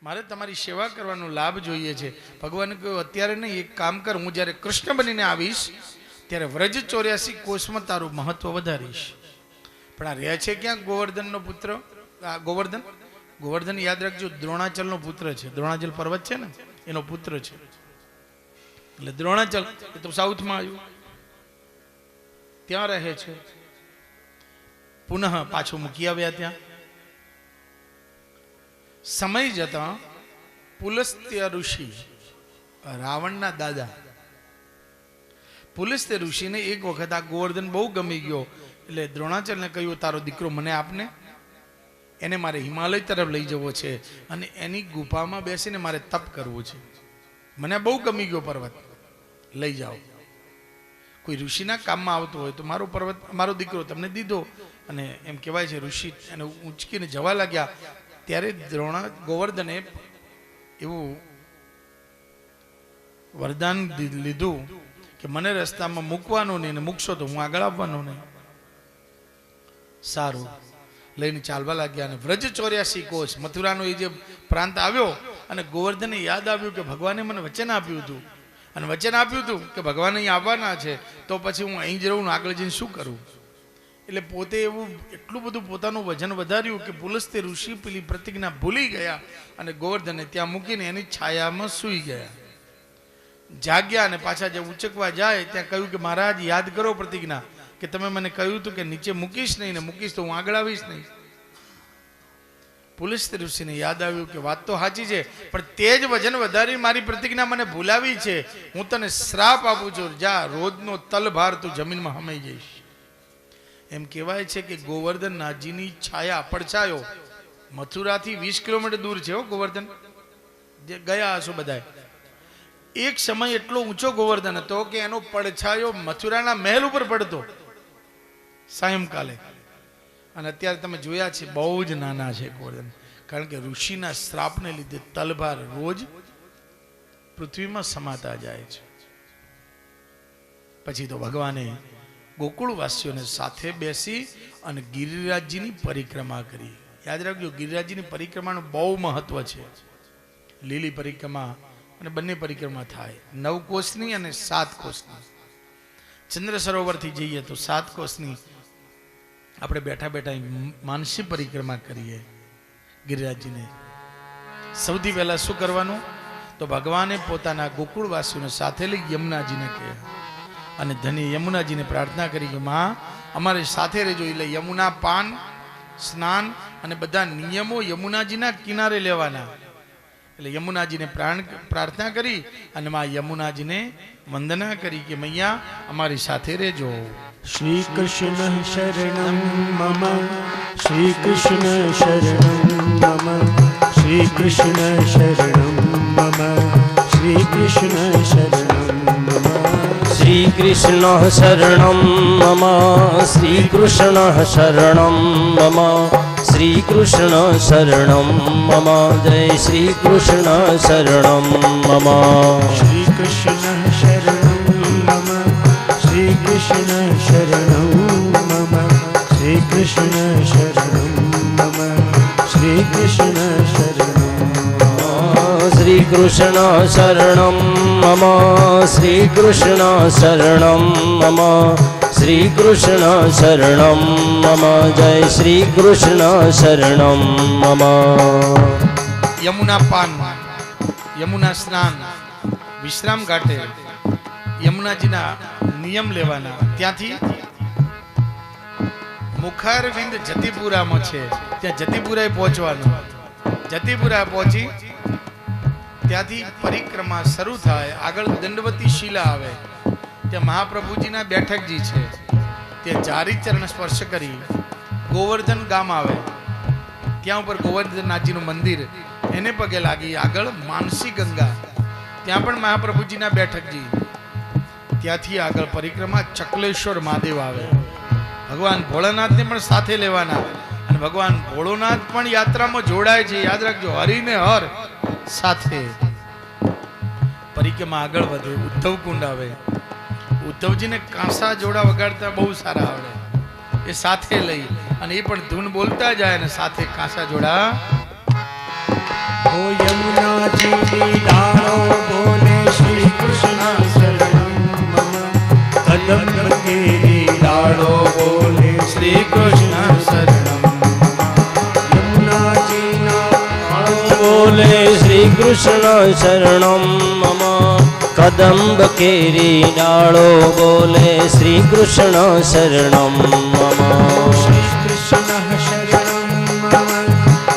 मारे तमारी सेवा करवानो लाभ जोईए छे। भगवान कह्युं अत्यारे नहीं, एक काम कर, हूँ ज्यारे कृष्ण बनीने आवीश त्यारे व्रज 84 कोषमां तारुं महत्व वधारीश। पण आ रह्या छे क्यां? गोवर्धननो पुत्र गोवर्धन गोवर्धन याद राखजो, द्रोणाचलनो पुत्र छे। द्रोणाचल पर्वत छे ने एनो पुत्र छे। એટલે દ્રોણાચલ એ તો સાઉથમાં આવ્યું, ત્યાં રહે છે। પુનઃ પાછું મૂકી આવ્યા ત્યાં। સમય જતા પુલસ્ત્ય ઋષિ, રાવણના દાદા પુલસ્ત્ય ઋષિને એક વખત આ ગોવર્ધન બહુ ગમી ગયો, એટલે દ્રોણાચલને કહ્યું તારો દીકરો મને આપને, એને મારે હિમાલય તરફ લઈ જવો છે અને એની ગુફામાં બેસીને મારે તપ કરવું છે। મને બહુ ગમી ગયો પર્વત, લઈ જાઓ। કોઈ ઋષિના કામમાં આવતો હોય તો મારો પર્વત, મારો દીકરો તમને દીધો। અને એમ કહેવાય છે ઋષિ એને ઊંચકીને જવા લાગ્યા ત્યારે ગોવર્ધને એવું વરદાન લીધું કે મને રસ્તામાં મૂકવાનો નહીં, ને મૂકશો તો હું આગળ આવવાનો નહીં। સારું, લઈને ચાલવા લાગ્યા અને વ્રજ 84 કોષ મથુરાનો એ જે પ્રાંત આવ્યો અને ગોવર્ધને યાદ આવ્યું કે ભગવાને મને વચન આપ્યું હતું, અને વચન આપ્યું હતું કે ભગવાન અહીં આવવાના છે, તો પછી હું અહીં જ રહું ને આગળ જઈને શું કરું? એટલે પોતે એવું એટલું બધું પોતાનું વજન વધાર્યું કે પુલસ્ત્ય ઋષિ પેલી પ્રતિજ્ઞા ભૂલી ગયા અને ગોવર્ધને ત્યાં મૂકીને એની છાયામાં સૂઈ ગયા। જાગ્યા અને પાછા જે ઉચકવા જાય ત્યાં કહ્યું કે મહારાજ યાદ કરો પ્રતિજ્ઞા, કે તમે મને કહ્યું હતું કે નીચે મૂકીશ નહીં, ને મૂકીશ તો હું આગળ આવીશ નહીં। પુલસ્ત્ય ઋષિને યાદ આવ્યું કે વાત તો સાચી છે, પણ તે જ વજન વધારી મારી પ્રતિજ્ઞા મને ભૂલાવી છે। હું તને શ્રાપ આપું છું, જા રોજનો તલભાર તું જમીનમાં હમાઈ જઈશ। એમ કહેવાય છે કે ગોવર્ધનનાથજીની છાયા પડછાયો મથુરાથી 20 કિલોમીટર દૂર છે હો ગોવર્ધન, જે ગયા હશો બધાય। એક સમય એટલો ઊંચો ગોવર્ધન હતો કે એનો પડછાયો મથુરાના મહેલ ઉપર પડતો સાયંકાલે। અને અત્યારે તમે જોયા છે બહુ જ નાના છે ગોવર્ધન, કારણ કે ઋષિના શ્રાપને લીધે તલભાર રોજ પૃથ્વીમાં સમાતા જાય છે। પછી તો ભગવાને ગોકુળવાસીઓને સાથે બેસી અને ગિરિરાજજીની પરિક્રમા કરી। યાદ રાખજો, ગિરિરાજજીની પરિક્રમાનું બહુ મહત્વ છે। લીલી પરિક્રમા અને બંને પરિક્રમા થાય, 9 કોષની અને 7 કોષની। ચંદ્ર સરોવરથી જઈએ તો 7 કોષની આપણે બેઠા બેઠા માનસી પરિક્રમા કરીએ ગિરિરાજજીને। સૌથી પહેલા શું કરવાનું? તો ભગવાને પોતાના ગોકુળવાસીઓને સાથે લઈ યમુનાજીને કહે અને ધની યમુનાજીને પ્રાર્થના કરી કે માં અમારે સાથે રહેજો। એટલે યમુના પાન, સ્નાન અને બધા નિયમો યમુનાજીના કિનારે લેવાના। એટલે યમુનાજીને પ્રાર્થના કરી અને માં યમુનાજીને વંદના કરી કે મૈયા અમારી સાથે રહેજો। श्री कृष्ण शरणं मम, श्री कृष्ण शरणं मम, श्री कृष्ण शरणं मम, श्री कृष्ण शरणं मम, श्री कृष्ण शरणं मम, श्री कृष्ण शरणं मम, श्री कृष्ण शरणं मम, जय श्री कृष्ण शरणं मम, श्री कृष्ण शरणं मम, श्री कृष्ण शरणं मम, श्री कृष्ण शरणं मम, श्री कृष्ण शरणं श्री कृष्ण शरणं मम, श्री कृष्ण शरणं मम, श्री कृष्ण शरणं मम, जय श्री कृष्ण शरणं मम। યમુના પાન, યમુના સ્નાન, વિશ્રામ ઘાટે યમુનાજીના નિયમ લેવાના। ત્યાંથી મુખારવિંદ જતીપુરામાં છે, ત્યાં જતીપુરાએ પહોંચવાનું। જતીપુરા પહોંચી ત્યાંથી પરિક્રમા શરૂ થાય। આગળ દંડવતી શિલા આવે, ત્યાં મહાપ્રભુજીના બેઠકજી છે, ત્યાં જારી ચરણ સ્પર્શ કરી ગોવર્ધન ગામ આવે, ત્યાં ઉપર ગોવર્ધનનાથજીનું મંદિર, એને પગે લાગી આગળ માનસી ગંગા, ત્યાં પણ મહાપ્રભુજીના બેઠકજી। ત્યાંથી આગળ પરિક્રમા ચકલેશ્વર મહાદેવ આવે। ભગવાન ભોળાનાથને પણ સાથે લેવાના, અને ભગવાન ભોળોનાથ પણ યાત્રામાં જોડાય છે। યાદ રાખજો, હરિને હર સાથે પરિક્રમા આગળ વધે। ઉદ્ધવ કુંડ આવે, ઉદ્ધવજીને કાંસા જોડા વગાડતા બહુ સારા આવડે, એ સાથે લઈ અને એ પણ ધૂન બોલતા જાય અને સાથે કાંસા જોડા ओ यमुना जी डालो बोले श्री कृष्ण शरणम मम कदम केरी डालो बोले श्री कृष्ण शरणम यमुना जी डालो बोले श्री कृष्ण शरणम मम कदम्ब केरी डालो बोले श्री कृष्ण शरणम मम श्री कृष्ण शरणम मम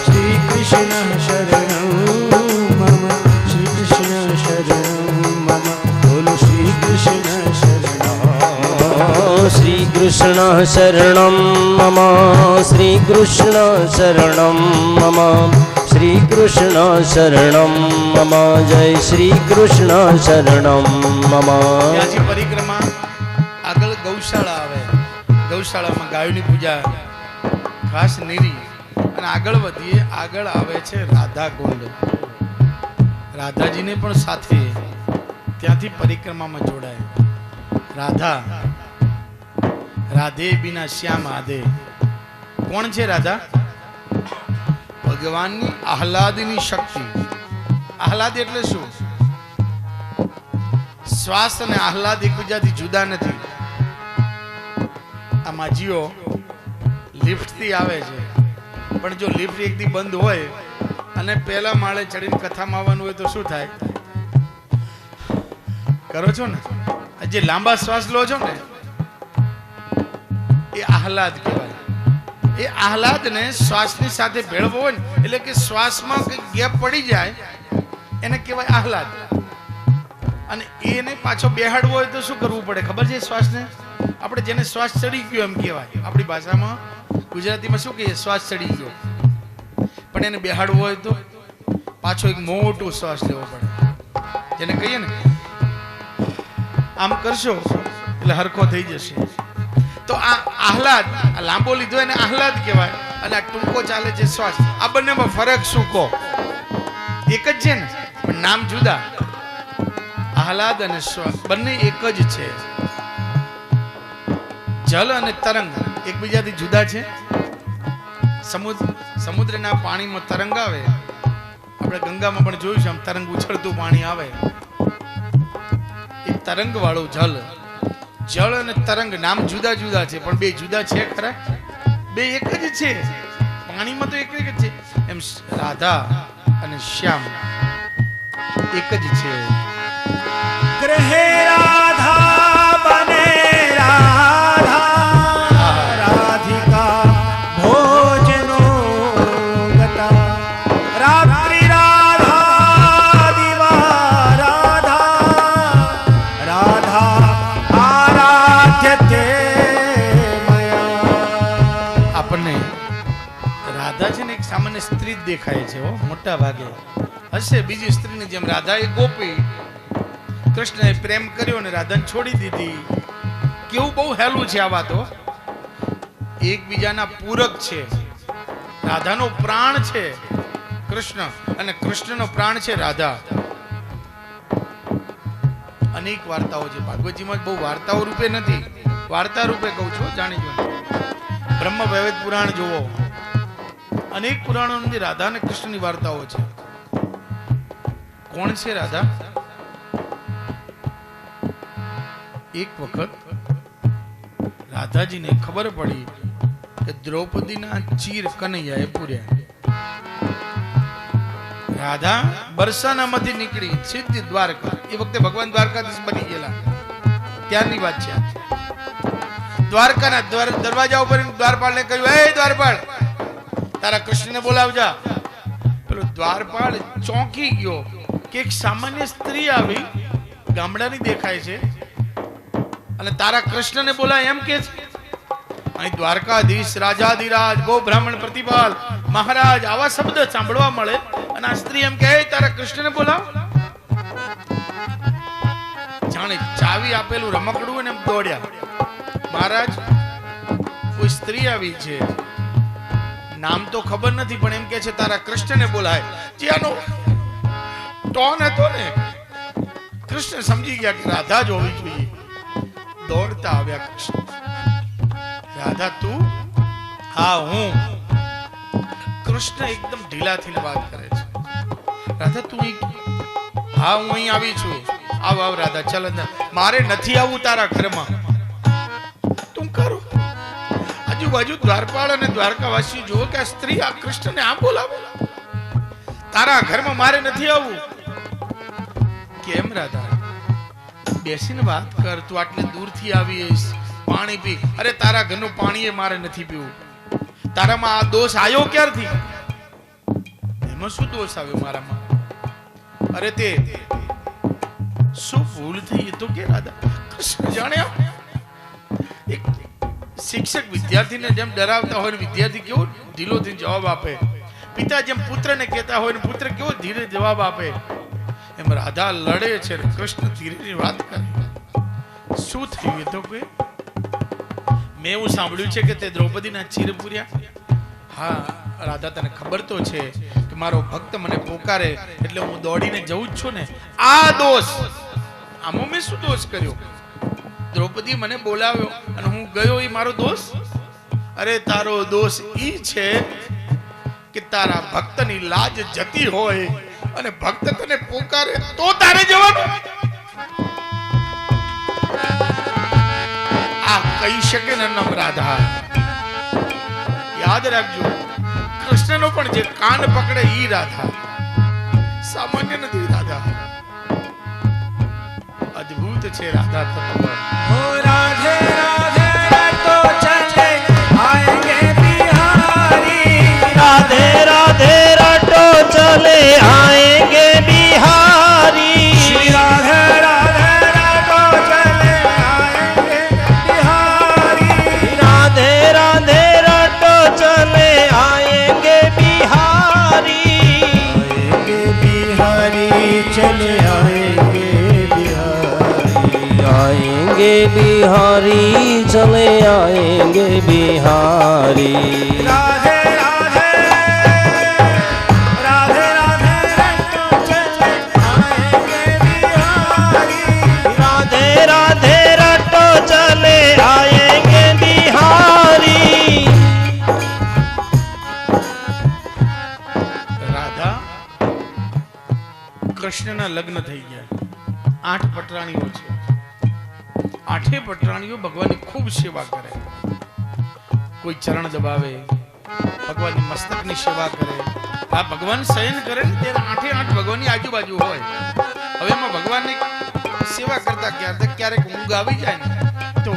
श्री कृष्ण शरणम मम श्री कृष्ण शरणम मम बोलो श्री कृष्ण शरणम श्री कृष्ण शरणम मम श्री कृष्ण शरणम मम श्री कृष्ण शरणम मम जय श्री कृष्ण शरणम मम ત્યાંથી પરિક્રમા આગળ ગૌશાળા આવે, ગૌશાળામાં ગાયોની પૂજા ખાસ નીરી અને આગળ વધીએ, આગળ આવે છે રાધા કુંડ. રાધાજીને પણ સાથે ત્યાંથી પરિક્રમામાં જોડાય. રાધા રાધે બિના શ્યામ આધે. કોણ છે રાધા? ભગવાનની આહલાદની શક્તિ. આહલાદ એટલે શું? શ્વાસ અને આહલાદ એકબીજાથી જુદા નથી. આ માજીઓ લિફ્ટથી આવે છે, પણ જો લિફ્ટ એકથી બંધ હોય અને પહેલા માળે ચડીને કથામાં આવવાનું હોય તો શું થાય? કરો છો ને? જે લાંબા શ્વાસ લો છો ને એ આહલાદ કહેવાય. એ આહલાદને શ્વાસની સાથે ભેળવો હોય ને, એટલે કે શ્વાસમાં કંઈક ગેપ પડી જાય એને કહેવાય આહલાદ. અને એને પાછો બેહાડવો હોય તો શું કરવું પડે ખબર છે? શ્વાસને આપણે જેને શ્વાસ ચડી ગયો એમ કહેવાય. આપણી ભાષામાં ગુજરાતીમાં શું કહીએ? શ્વાસ ચડી ગયો. પણ એને બેહાડવો હોય તો પાછો એક મોટો શ્વાસ લેવો પડે. જેને કહીએ ને આમ કરશો એટલે હરખો થઈ જશે. તો આ આહલાદ, આ લાંબો લીધો એને આહલાદ કહેવાય અને આ ટૂંકો ચાલે છે શ્વાસ. આ બંનેમાં ફરક શું કહો? એક જ છે ને, પણ નામ જુદા. આહલાદ અને શ્વાસ બંને એક જ છે. જલ અને તરંગ એકબીજાથી જુદા છે. સમુદ્રના પાણીમાં તરંગ આવે, આપણે ગંગામાં પણ જોયું છે, આમ તરંગ ઉછળતું પાણી આવે. એ તરંગ વાળું જલ. જળ અને તરંગ નામ જુદા જુદા છે, પણ બે જુદા છે ખરા? બે એક જ છે. પાણીમાં તો એક જ છે. એમ રાધા અને શ્યામ એક જ છે. ગ્રહે રાધા બને રાધા રાધિકા ભોજનો ગતા રાત્રિ રાધા દિવા રાધા રાધા આરાધ્યતે મયા. આપણને રાધા છે ને એક સામાન્ય સ્ત્રી જ દેખાય છે. મોટા ભાગે હશે બીજી સ્ત્રીની જેમ. રાધા એ ગોપી, કૃષ્ણએ પ્રેમ કર્યો અને રાધાને છોડી દીધી. કેવું બહુ હેલું છે આ વાતો. એકબીજાના પૂરક છે. રાધાનો પ્રાણ છે કૃષ્ણ અને કૃષ્ણનો પ્રાણ છે રાધા. અનેક વાર્તાઓ છે ભાગવતજીમાં. બહુ વાર્તાઓ રૂપે નથી, વાર્તા રૂપે કહું છું, જાણી જો. બ્રહ્મ વૈવત પુરાણ જુઓ, અનેક પુરાણોની અંદર રાધા અને કૃષ્ણની વાર્તાઓ છે. કોણ છે રાધા? એક વખત રાધાજીને ખબર પડી કે દ્રૌપદીના ચીર કનૈયાએ પૂર્યા. રાધા બરસાનામાંથી નીકળી સીધી દ્વારકા. એ વખતે ભગવાન દ્વારકાધીશ બની ગયેલા, ત્યારની વાત છે. દ્વારકાના દરવાજા ઉપર દ્વારપાળને કહ્યું, હે દ્વારપાળ, તારા કૃષ્ણને બોલાવજા. પેલો દ્વારપાળ ચોંકી ગયો કે એક સામાન્ય સ્ત્રી આવી, ગામડાની દેખાય છે, અને તારા કૃષ્ણને બોલાય એમ કે છે. અહીં દ્વારકાધીશ, રાજાધિરાજ, ગો બ્રાહ્મણ પ્રતિપાલ, મહારાજ આવા શબ્દ સાંભળવા મળે અને આ સ્ત્રી એમ કહે તારા કૃષ્ણને બોલાવ. જાણે ચાવી આપેલું રમકડું અને એમ દોડ્યા. મહારાજ કોઈ સ્ત્રી આવી છે, નામ તો ખબર નથી, પણ એમ કે છે તારા કૃષ્ણને બોલાય. જે આનો ટોન હતો ને, કૃષ્ણ સમજી ગયા કે રાધા જ હોવી જોઈએ. દોડતા આવ્યા કૃષ્ણ. રાધા તું? હા હું. કૃષ્ણ એકદમ ઢીલાથી વાત કરે છે. રાધા તું હા હું અહીં આવી છું. આવ આવ રાધા ચાલ અંદર. મારે નથી આવવું તારા ઘરમાં. તું કરો. આજુબાજુ દ્વારપાળ અને દ્વારકાવાસી જુઓ કે આ સ્ત્રી આ કૃષ્ણને આમ બોલાવે. તારા ઘરમાં મારે નથી આવવું. કેમ રાધા? બેસીને વાત કર. તું આટલે દૂરથી આવીશ, પાણી પી. અરે તારા ઘરનું પાણી એ મારે નથી પીવું. તારામાં આ દોષ આવ્યો ક્યારથી? એમાં શું દોષ આવ્યો મારામાં? અરે તે શું ભૂલ થઈ એ તો કે રાધા. કૃષ્ણ જાણ્યા એક શિક્ષક વિદ્યાર્થીને જેમ ડરાવતા હોય, વિદ્યાર્થી કેવો ઢીલો થઈને જવાબ આપે, પિતા જેમ પુત્રને કહેતા હોય ને પુત્ર કેવો ધીરે જવાબ આપે, એમ રાધા લડે છે કૃષ્ણ ધીરે વાત કરે. શું થયું એ તો કે? મેં એવું સાંભળ્યું છે કે તે દ્રૌપદીના ચીર પૂર્યા. હા રાધા તને ખબર તો છે કે મારો ભક્ત મને પોકારે એટલે હું દોડીને જઉં જ છું ને. આ દોષ આમાં મેં શું દોષ કર્યો? દ્રૌપદી મને બોલાવ્યો અને હું ગયો એ મારો દોષ? અરે તારો દોષ ઈ છે કે તારા ભક્તની લાજ જતી હોય અને ભક્ત તને પોકારે તો તારે જવાનું. આ કહી શકે ને નમ રાધા. યાદ રાખજો કૃષ્ણનો પણ જે કાન પકડે ઈ રાધા, સામાન્ય નથી રાધા. અદ્ભુત છે રાધા તત્વ. ओ राधे राधे तो चले आएंगे बिहारी. राधे राधे रटो चले आएंगे बिहारी. श्री राधे राधे तो चले आएंगे बिहारी. राधे राधे रटो चले आएंगे बिहारी. आएंगे बिहारी चले आएंगे बिहारी. आएंगे बिहारी चले आएंगे बिहारी. राधे राधे राधे राधे तो चले आएंगे बिहारी. राधे राधे रटो चले आएंगे बिहारी. રાધા કૃષ્ણના લગ્ન થઈ ગયા. 8 પટરાણીઓ છે. 8 પટરાણીઓ ભગવાનની ખૂબ સેવા કરે. કોઈ ચરણ દબાવે, ભગવાનની મસ્તકની સેવા કરે. આ ભગવાન શયન કરે ને ત્યારે 8 ભગવાનની આજુબાજુ હોય. હવે એમાં ભગવાનની સેવા કરતા ક્યારેક ઊંઘ આવી જાય ને તો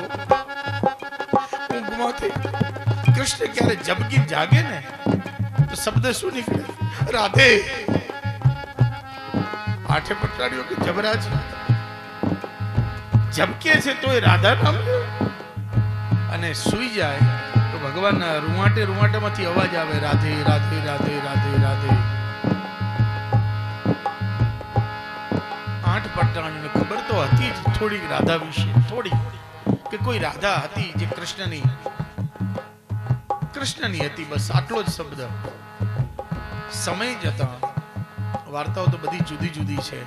ઊંઘમાંથી કૃષ્ણ ક્યારે જબકી જાગે ને તો શબ્દ શું નીકળે? રાધે. 8 પટરાણીઓ કે જબરા છે, જબકે છે તો એ રાધા નામ અને સુઈ જાય તો ભગવાનના રૂવાટેમાંથી અવાજ આવે રાધે રાધે રાધે રાધે રાધે. 8 પટરાણીઓને ખબર તો હતી જ થોડીક રાધા વિશે, થોડી કે કોઈ રાધા હતી જે કૃષ્ણની હતી. બસ આટલો જ શબ્દ. સમય જતા વાર્તાઓ તો બધી જુદી જુદી છે.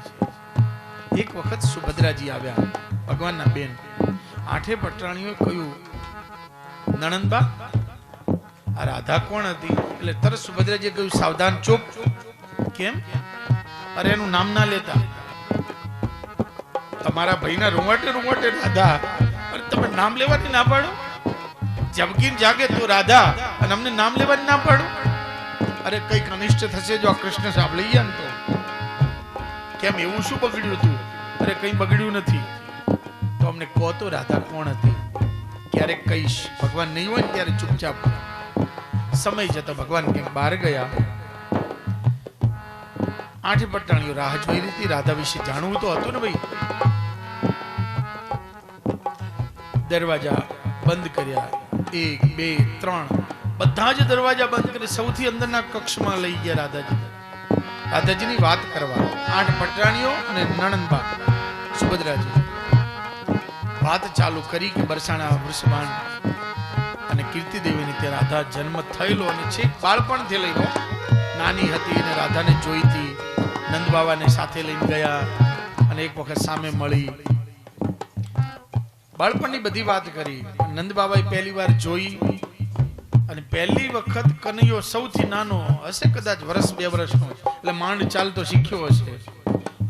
એક વખત સુભદ્રાજી આવ્યા, ભગવાનના બેન. 8 પટરાણીઓએ કહ્યું, નણંદબા આ રાધા કોણ હતી? એટલે તરત સુભદ્રાજીએ કહ્યું, સાવધાન, ચૂપ. કેમ? અરે એનું નામ ના લેતા. તમારા ભાઈના રૂવાટે રાધા, અરે તમે નામ લેવાની ના પાડો. જબકીન જાગે તો રાધા અને અમને નામ લેવાની ના પાડો. અરે કઈક અનિષ્ટ થશે જો આ કૃષ્ણ સાંભળી ગયા ને તો. કેમ એવું શું બગડ્યું હતું? અરે કઈ બગડ્યું નથી. તો અમને કહો તો રાધા કોણ હતી? ક્યારેક કહીશ. ભગવાન નહીં હોય ને ત્યારે ચૂપચાપ. સમય જતો ભગવાન ક્યાંક બહાર ગયા. 8 પટરાણીઓ રાહ જોઈ રહી હતી. રાધા વિશે જાણવું તો હતું ને ભાઈ. દરવાજા બંધ કર્યા. 1 2 3 બધા જ દરવાજા બંધ કરી સૌથી અંદરના કક્ષમાં લઈ ગયા રાધાજીની વાત કરવા. 8 પટરાણીઓ અને નણંદબા સુભદ્રાજી વાત ચાલુ કરી કે બરસાણા વૃષભાન અને કીર્તિ દેવીની તે રાધા જન્મ થયેલો અને છેક બાળપણથી લઈને નાની હતી અને રાધાને જોઈતી. નંદ બાબાને સાથે લઈને ગયા અને એક વખત સામે મળી. બાળપણની બધી વાત કરી. નંદ બાબાએ પહેલી વાર જોઈ અને પહેલી વખત કનૈયો સૌથી નાનો હશે, કદાચ વર્ષ 2 વર્ષનો, એટલે માંડ ચાલતો શીખ્યો હશે.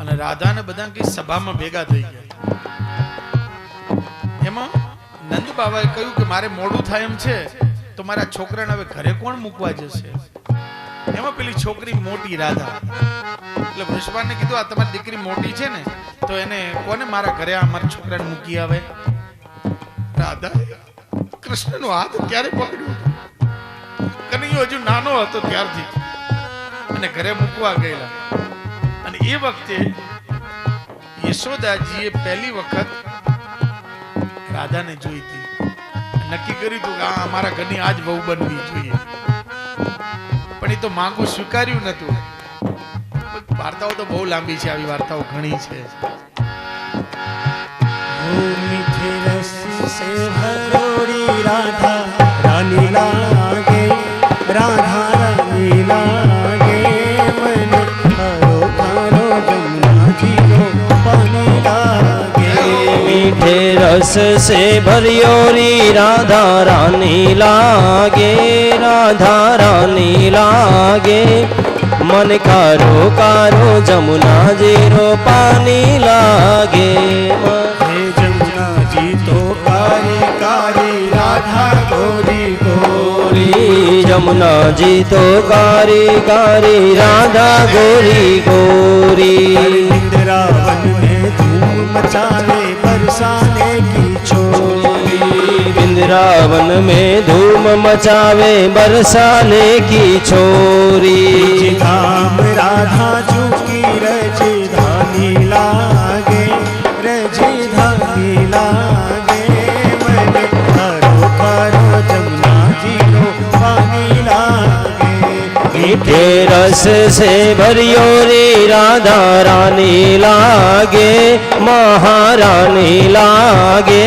અને રાધાને બધા કઈ સભામાં ભેગા થઈ ગયા. એમાં નંદ બાબાએ કહ્યું કે મારે મોડું થાય એમ છે, તો મારા છોકરાને હવે ઘરે કોણ મૂકવા જશે? એમાં પેલી છોકરી મોટી રાધા, એટલે વૃષભાને કીધું આ તમારી દીકરી મોટી છે ને, તો એને કોને મારા ઘરે મારા છોકરાને મૂકી આવે? રાધા કૃષ્ણનો હાથ ક્યારે પકડ્યો? કનૈયો હજુ નાનો હતો ત્યારથી, અને ઘરે મૂકવા ગયેલા. અને એ વખતે યશોદાજીએ પહેલી વખત રાધાને જોઈ હતી, નક્કી કર્યું હતું કે આ અમારા ઘરની આજ વહુ બનવી જોઈએ. પણ એ તો માંગુ સ્વીકાર્યું નતું. વાર્તાઓ તો બહુ લાંબી છે, આવી વાર્તાઓ ઘણી છે. मीठे रस से भरोड़ी राधा रानी लागे, राधा रानी लागे, मन खारो खारो जमुना जी रो पानी लागे. मीठे रस से भरियोरी राधा रानी लागे, राधा रानी लागे, मन कारो कारो जमुना जीरो पानी लागे. हे जमुना जी तो कारी कारी राधा गोरी गोरी, जमुना जी तो कारी कारी राधा गोरी गोरी. वृंदावन में धूम मचावे बरसाने की छोरी, वृंदावन में धूम मचावे बरसाने की छोरी. धाम राधा चुकी रजधानी लागे, रजधानी लागे, मन खारो खारो जमुना जी रो पानी लागे. मीठे रस से भरियो रे राधा रानी लागे, महारानी लागे,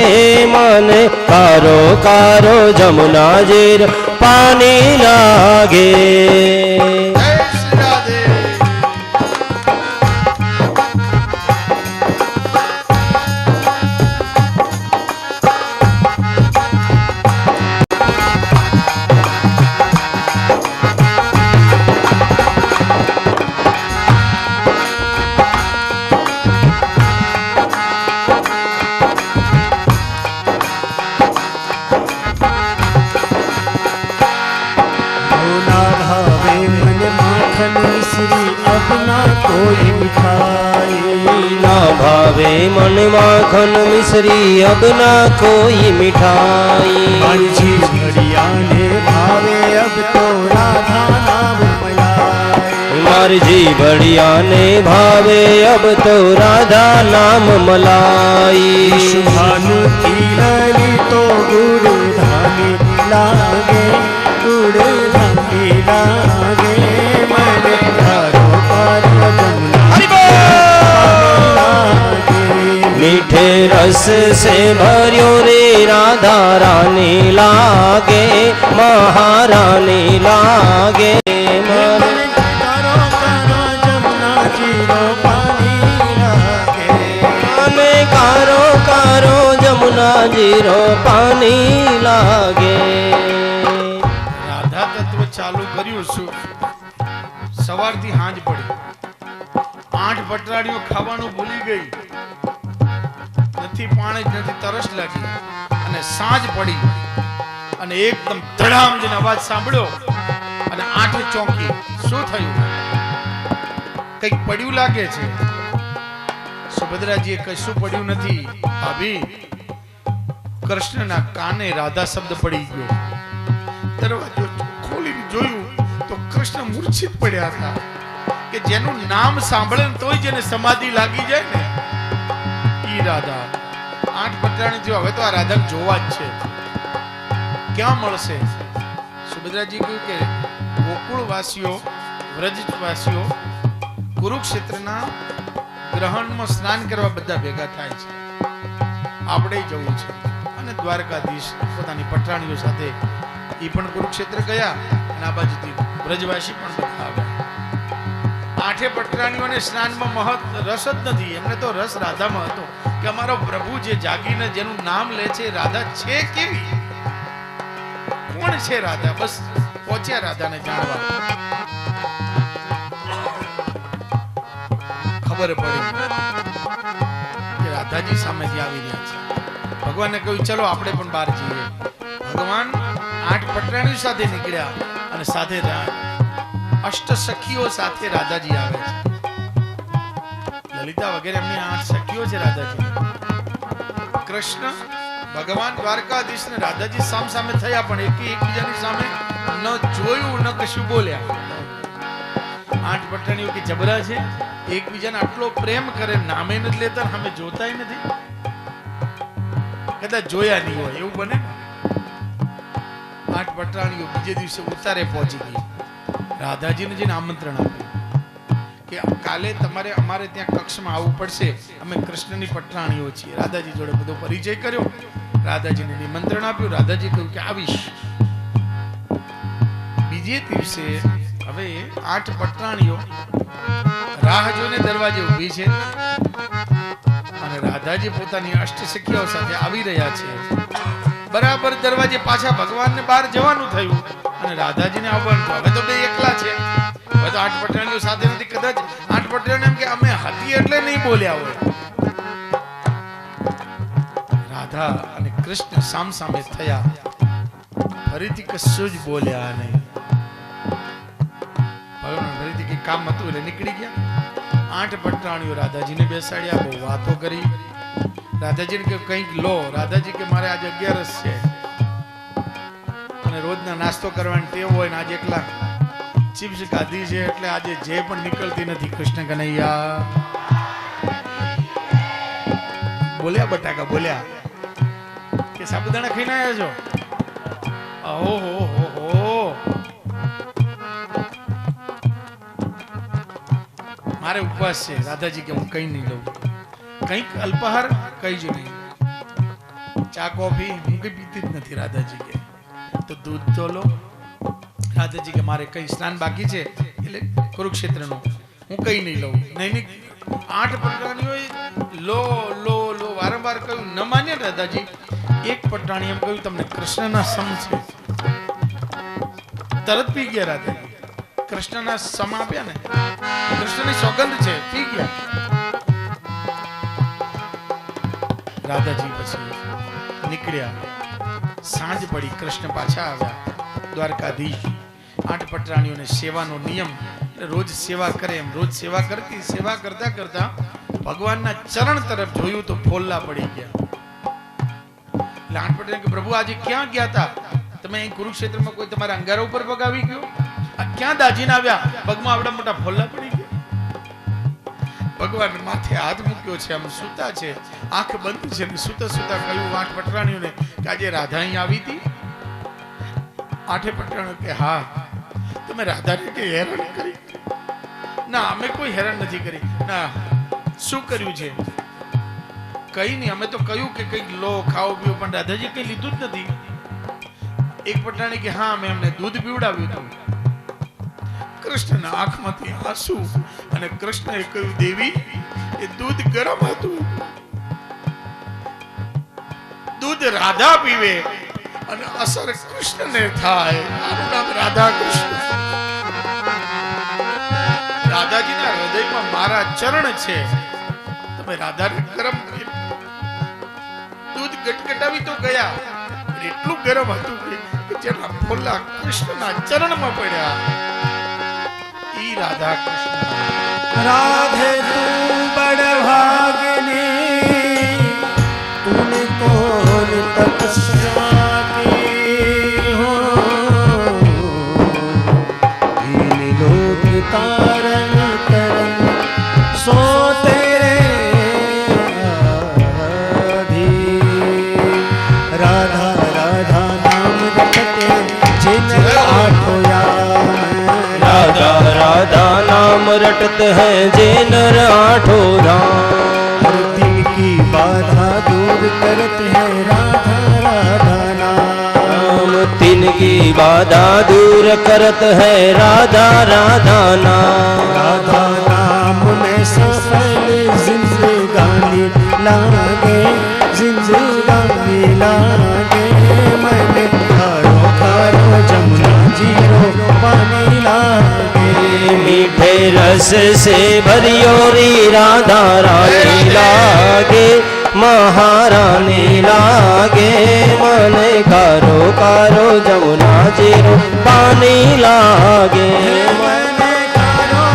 मन कारो कारो जमुना जीर पानी लागे. જય શ્રી રાધે. ना भावे मन माखन मिश्री अब ना कोई मिठाई, ना भावे मन माखन मिश्री अब ना कोई मिठाई. माझी घड़िया ने भावे अब तो राधा नाम मलाई. मारजी बढ़िया ने भावे अब तो राधा नाम मलाई. शुभानु की लली तो गुड़ धानी लागे, गुड़ धानी लागे, मन खारो खारो जमुना लागे. मीठे रस से भरियो रे राधा रानी लागे, महारानी लागे. मन करो करो जमुना जी रो पानी लागे. मन कारो कारो जमुना जीरो पानी लागे. રાધા તત્વ ચાલુ કર્યું શું? સવારથી હાંજ પડી, 8 પટરાડીઓ ખાવાનું ભૂલી ગઈ, નથી પાણી નથી તરસ લાગી, અને સાંજ પડી અને એકદમ ધડામ જેનો અવાજ સાંભળ્યો અને 8 ચોંકી. શું થયું? કંઈક પડ્યું લાગે છે. સુભદ્રાજીએ કશું પડ્યું નથી ભાભી, કૃષ્ણના કાને રાધા શબ્દ પડી ગયો. દરવાજો ખોલીને જોયું તો કૃષ્ણ મૂર્છિત પડ્યા હતા, કે જેનું નામ સાંભળે ને તોય જેને સમાધિ લાગી જાય ને ઈ રાધા. 8 પટરાણી થયો, હવે તો આ રાધા જોવા જ છે, ક્યાં મળશે? સુભદ્રાજી કહ્યું કે ગોકુળવાસીઓ, વ્રજવાસીઓ કુરુક્ષેત્રના ગ્રહણમાં સ્નાન કરવા બધા ભેગા થાય છે, આપણે જવું છે. અને દ્વારકાધીશ પોતાની પટરાણીઓ સાથે એ પણ કુરુક્ષેત્ર ગયા, અને આ બાજુથી બ્રજવાસી પણ બધા આવ્યા. 8 પટરાણીઓને સ્નાનમાં રસ જ નથી, એમને તો રસ રાધામાં હતો, કે અમારો પ્રભુ જે જાગીને જેનું નામ લે છે રાધા છે કેવી, કોણ છે રાધા? બસ પહોંચ્યા રાધાને જાણવા. ખબર પડી કે રાધાજી સામેથી આવી રહ્યા છે. ભગવાનને કહ્યું ચલો આપણે પણ બહાર જઈએ. ભગવાન 8 પટરાણીઓ સાથે નીકળ્યા અને સાથે અષ્ટ સખીઓ સાથે રાધાજી આવે છે. લલિતા વગેરે એમની 8 સખીઓ છે રાધાજી. કૃષ્ણ ભગવાન દ્વારકાધીશ ને રાધાજી સામ સામે થયા પણ એકબીજાની સામે ન જોયું ન કશું બોલ્યા. 8 પટરાણીઓ કે જબરા છે, એકબીજાને આટલો પ્રેમ કરે, નામે નથી લેતા, સામે જોતાય નથી. કદાચ જોયા નહીં હોય એવું બને. 8 પટરાણીઓ બીજે દિવસે ઉતારે પહોંચી ગઈ. રાધાજીને જઈને આમંત્રણ આપ્યું કે કાલે તમારે અમારે ત્યાં કક્ષમાં આવવું પડશે, અમે કૃષ્ણની પટરાણીઓ છીએ. રાધાજી જોડે બધો પરિચય કર્યો, રાધાજીને નિમંત્રણ આપ્યું. રાધાજી કહ્યું કે આવીશ. બીજે દિવસે હવે 8 પટરાણીઓ રાહ જોઈને દરવાજે ઊભી છે અને રાધાજી પોતાની અષ્ટસખીઓ સાથે આવી રહ્યા છે. બરાબર દરવાજે પાછા ભગવાનને બહાર જવાનું થયું અને રાધાજીને આવવાનું થયું. હવે તો બે એકલા છે, હવે તો 8 પટરાણીઓ સાથે નથી. કદાચ 8 પટરાણીઓ એમ કે અમે હતી એટલે નહીં બોલ્યા હોય. રાધા અને કૃષ્ણ સામ સામે થયા, ફરીથી કશું જ બોલ્યા નહીં. ભગવાન ફરીથી કઈ કામ હતું એટલે નીકળી ગયા. 8 પટરાણીઓ રાધાજીને બેસાડ્યા, બહુ વાતો કરી. રાધાજીને કે કંઈક લો. રાધાજી કે મારે આજે 11 છે અને રોજના નાસ્તો કરવાની ટેવ હોય ને આજે એકલા ચિપ્સ ખાધી છે એટલે આજે જે પણ નીકળતી નથી. કૃષ્ણ કનૈયા બોલ્યા, બટાકા બોલ્યા કે સાબુદાણા ખાઈને આવ્યા છો? ઓહો હો હો, મારે ઉપવાસ છે. રાધાજી કે હું કઈ નહીં લઉં, કંઈક અલ્પાહાર કઈ જ નહીં, ચા કોફી હું કઈ પીતી જ નથી. રાધાજી કે તો દૂધ તો લો. રાધાજી કે મારે કઈ સ્નાન બાકી છે એટલે કુરુક્ષેત્રનો, હું કઈ નહીં લઉં. નહીં 8 પટરાણીઓએ લો લો લો વારંવાર કહ્યું, ન માન્યા રાધાજી. એક પટરાણી એમ કહ્યું તમને કૃષ્ણના સમ છે, તરત પી ગયા રાધાજી. કૃષ્ણના સમ આપ્યા ને, કૃષ્ણની સોગંદ છે, પી ગયા. રાધાજી પછી નીકળ્યા. સાંજ પડી, કૃષ્ણ પાછા આવ્યા. દ્વારકાધીશ 8 પટરાણીઓને સેવાનો નિયમ, રોજ સેવા કરે એમ રોજ સેવા કરતી. સેવા કરતા કરતા ભગવાનના ચરણ તરફ જોયું તો ફોલ્લા પડી ગયા. એટલે 8 પટરાણી કે પ્રભુ આજે ક્યાં ગયા હતા તમે? અહીં કુરુક્ષેત્રમાં કોઈ તમારા અંગારા ઉપર પગ આવી ગયો? આ ક્યાં દાજીને આવ્યા? પગમાં આવડા મોટા ફોલ્લા પડી ગયા. ભગવાન માથે હાથ મૂક્યો છે, આમ સૂતા છે, આંખ બંધ છે. સૂતા સૂતા કહ્યું 8 પટરાણીઓને કે આજે રાધા અહીં આવી હતી? 8 પટરાણીઓ કે હા. તમે રાધાને કે હેરાન કરી? ના, અમે કોઈ હેરાન નથી કરી. ના, શું કર્યું છે? કઈ નહીં, અમે તો કહ્યું કે કંઈક લો, ખાઓ પીઓ, પણ રાધાજી કઈ લીધું જ નથી. એક પટરાણી કે હા, અમે એમને દૂધ પીવડાવ્યું હતું. કૃષ્ણના આંખમાંથી આંસુ અને કૃષ્ણએ કહ્યું દેવી એ દૂધ ગરમ હતું. દૂધ રાધા પીવે અને અસર કૃષ્ણને થાય. આનું નામ રાધા કૃષ્ણ. રાધાજીના હૃદયમાં મારા ચરણ છે. તમે રાધાને ગરમ દૂધ ગટગટાવી તો ગયા, એટલું ગરમ હતું કે જેના ફોલ્લા કૃષ્ણના ચરણમાં પડ્યા. ઈ રાધા કૃષ્ણ. राधे तू बड़ भागनी, तूने कौन तपस्या की हो, इन लोक तारण करन सो तेरे आधी. राधा राधा नाम रटते जिन आठो राधा राधा नाम रटत है जे नर आठो राम. हर दिन की बाधा दूर करत है राधा राधा नाम. तिन की बाधा दूर करत है राधा राधा नाम. राधा नाम में सफल जिंदगानी लागे, जिंदगानी लागे. मन खारो खारो रस से भरियो री राधा रानी लागे महारानी लागे मन कारो कारो जमुना जीरो पानी लागे મને કારો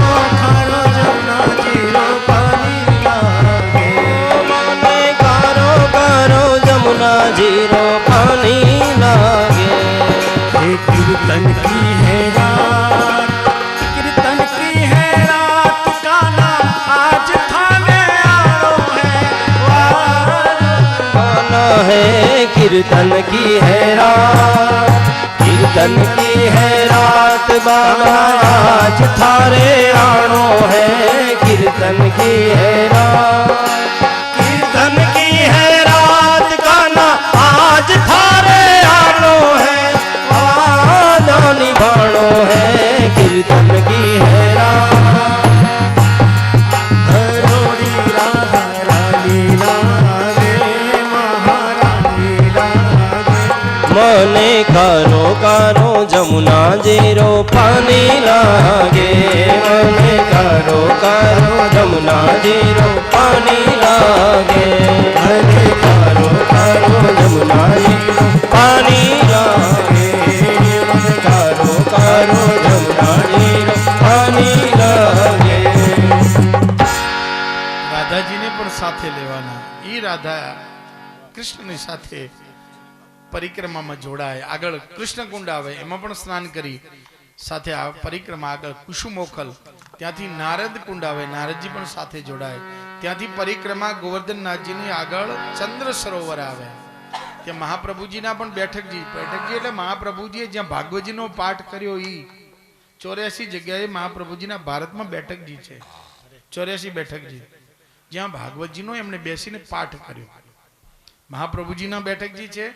ખારો જમના જીરો પાણી લાગે મને કારો કારો જमुना जीरो पानी लागे ये कीर्तन की है रात कीर्तन की है रात काना आज थाने आड़ो है गाना है कीर्तन की है रात कीर्तन की है रात बाबा आज थारे आनो है कीर्तन की है रात कीर्तन की है रात गाना आज थारे आनो है वादा निभानो है कीर्तन की है रात हरोड़ी राधा रानी लागे महारानी लागे मने कारो कारो जमुना जीरो पानी लागे मने कारो कारो जमुना जीरो पानी लागे मने कारो कारो जमुना जीरो पानी लागे मने कारो कारो जमुना जीरो पानी लागे રાધાજીને પણ સાથે લેવાના. એ રાધા કૃષ્ણની સાથે પરિક્રમામાં જોડાય. આગળ કૃષ્ણકુંડ આવે, એમાં પણ સ્નાન કરી સાથે આ પરિક્રમા આગળ કુસુમોખલ, ત્યાંથી નારદ કુંડ આવે, નારદજી પણ સાથે જોડાય. ત્યાંથી પરિક્રમા ગોવર્ધનનાથજીની આગળ ચંદ્ર સરોવર આવે. ત્યાં મહાપ્રભુજીના પણ બેઠકજી એટલે મહાપ્રભુજીએ જ્યાં ભાગવતજીનો પાઠ કર્યો એ 84 જગ્યાએ મહાપ્રભુજીના ભારતમાં બેઠકજી છે. 84 બેઠકજી જ્યાં ભાગવતજીનો એમણે બેસીને પાઠ કર્યો. મહાપ્રભુજીના બેઠકજી છે,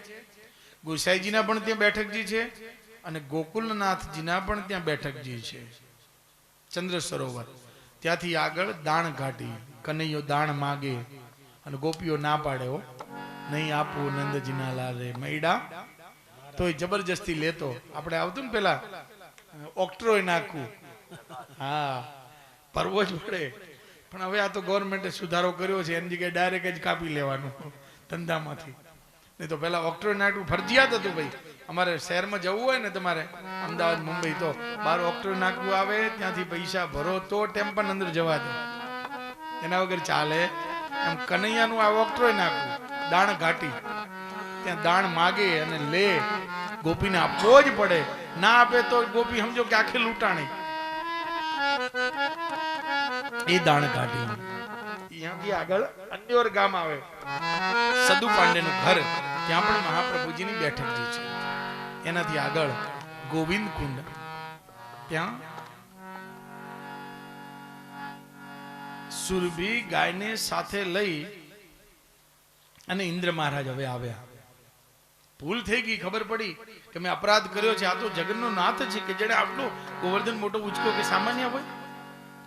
ગોસાઈજીના પણ ત્યાં બેઠકજી છે, અને ગોકુલનાથજીના પણ ત્યાં બેઠકજી છે. ચંદ્ર સરોવર, ત્યાંથી આગળ દાણ ઘાટી, કનૈયો દાણ માગે અને ગોપીઓ ના પાડે, હો નહીં આપવું નંદજીના લાલે મૈડા, તોય જબરજસ્તી લેતો. આપણે આવતું ને પેલા ઓક્ટ્રોય નાખવું, હા પરવો જ પડે. પણ હવે આ તો ગવર્મેન્ટે સુધારો કર્યો છે, એની જગ્યાએ ડાયરેક્ટ જ કાપી લેવાનું ધંધામાંથી. નહીં તો પેલા ઓક્ટ્રોય નાખવું ફરજિયાત હતું ભાઈ. અમારે શહેરમાં જવું હોય ને તમારે અમદાવાદ મુંબઈ તો બહાર ઓક્ટ્રોય નાખવું આવે, ત્યાંથી પૈસા ભરો તો ટેમ્પન અંદર જવા દે, એના વગર ચાલે. એમ કનૈયાનું આ ઓક્ટ્રોય નાખવું, દાણ ઘાટી, ત્યાં દાણ માગે અને લે, ગોપીને આપવો જ પડે. ના આપે તો ગોપી સમજો કે આખી લૂંટાણી. એ દાણ કાઢી ત્યાંથી આગળ અન્યોર ગામ આવે, સદુ પાંડેનું ઘર, ત્યાં પણ મહાપ્રભુજીની બેઠકજી છે. એનાથી આગળ ગોવિંદ કુંડ, ત્યાં સુરભી ગાયને સાથે લઈ અને ઇન્દ્ર મહારાજ હવે આવ્યા. ભૂલ થઈ ગઈ, ખબર પડી કે મેં અપરાધ કર્યો છે, આ તો જગન્નો નાથ છે કે જેને આટલો ગોવર્ધન મોટો ઉચકો કે સામાન્ય હોય.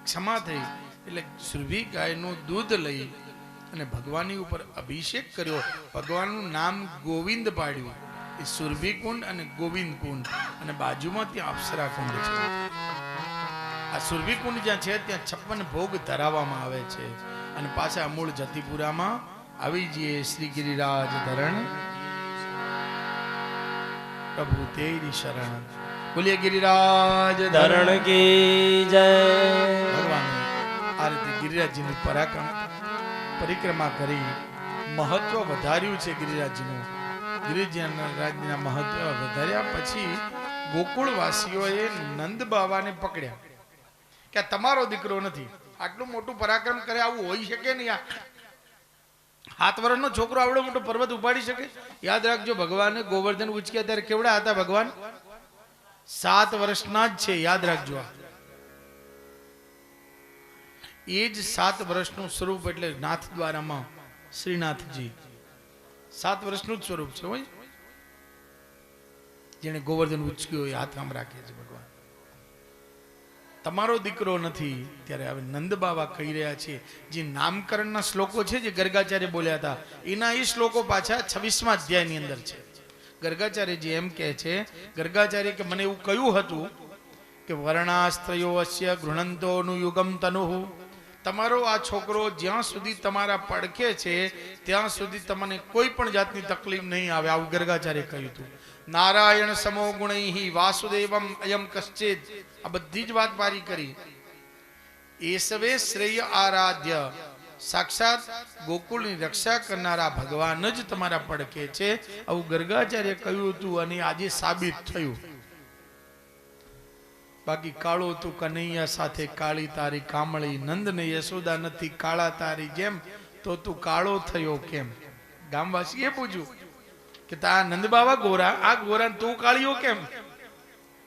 ક્ષમા થઈ એટલે સુરભી ગાયનું દૂધ લઈ અને ભગવાનની ઉપર અભિષેક કર્યો. ભગવાનનું નામ ગોવિંદ પાડ્યું. એ સુરભી કુંડ અને ગોવિંદ કુંડ, અને બાજુમાં ત્યાં અપ્સરા કુંડ છે. આ સુરભી કુંડ જ્યાં છે ત્યાં 56 ભોગ ધરાવવામાં આવે છે. અને પાછા મૂળ જતીપુરામાં આવી જઈએ. શ્રી ગિરિરાજ ધરણ પ્રભુ તેરી શરણ. બોલીએ ગિરિરાજ ધરણ કી જય. ભગવાન આ રીતે ગિરિરાજજીની પરિક્રમા કરી મહત્વ વધાર્યું છે. ગિરિરાજજીનું ગિરિરાજના મહત્વ વધાર્યા પછી ગોકુળવાસીઓએ નંદ બાવાને પકડ્યા કે આ તમારો દીકરો નથી, આટલું મોટું પરાક્રમ કરે, આવું હોઈ શકે નહીં. 7 વર્ષનો છોકરો આવડો મોટો પર્વત ઉપાડી શકે? યાદ રાખજો, ભગવાને ગોવર્ધન ઉચક્યા ત્યારે કેવડા હતા ભગવાન? 7 વર્ષના જ છે, યાદ રાખજો. એ જ 7 વર્ષનું સ્વરૂપ એટલે નાથ દ્વારામાં શ્રીનાથજી 7 વર્ષનું જ સ્વરૂપ છે હોય. જેને ગોવર્ધન ઉચક્યો એ હાથ આમ રાખે છે ભગવાન. તમારો દીકરો નથી. ત્યારે હવે નંદ બાવા કહી રહ્યા છે, જે નામકરણના શ્લોકો છે જે ગર્ગાચાર્ય બોલ્યા હતા, એના એ શ્લોકો પાછા 26મા અધ્યાયની અંદર છે. ગર્ગાચાર્યજી એમ કહે છે, ગર્ગાચાર્ય કે મને એવું કહ્યું હતું કે વર્ણાસ્ત્રયો અસ્ય ગૃણંતોનું યુગમ તનુહુ, તમારો આ છોકરો જ્યાં સુધી તમારા પડખે છે ત્યાં સુધી તમને કોઈ પણ જાતની તકલીફ નહીં આવે, આવું ગર્ગાચાર્ય કહ્યું હતું. નારાયણ સમો ગુણૈ વાસુદેવમ અયમ કશ્ચિત, આ બધી જ વાત પારી કરી. એસવે શ્રેય આરાધ્ય, સાક્ષાત ગોકુળની રક્ષા કરનારા ભગવાન જ તમારા પડખે છે, આવું ગર્ગાચાર્ય કહ્યું હતું અને આજે સાબિત થયું. બાકી કાળો તું કનૈયા સાથે કાળી તારી કામળી, નંદ ને યશોદા નથી કાળા તારી જેમ, તો તું કાળો થયો કેમ? ગામવાસીએ પૂછ્યું કે તા નંદ બાવા ગોરા, આ ગોરા તું કાળિયો કેમ?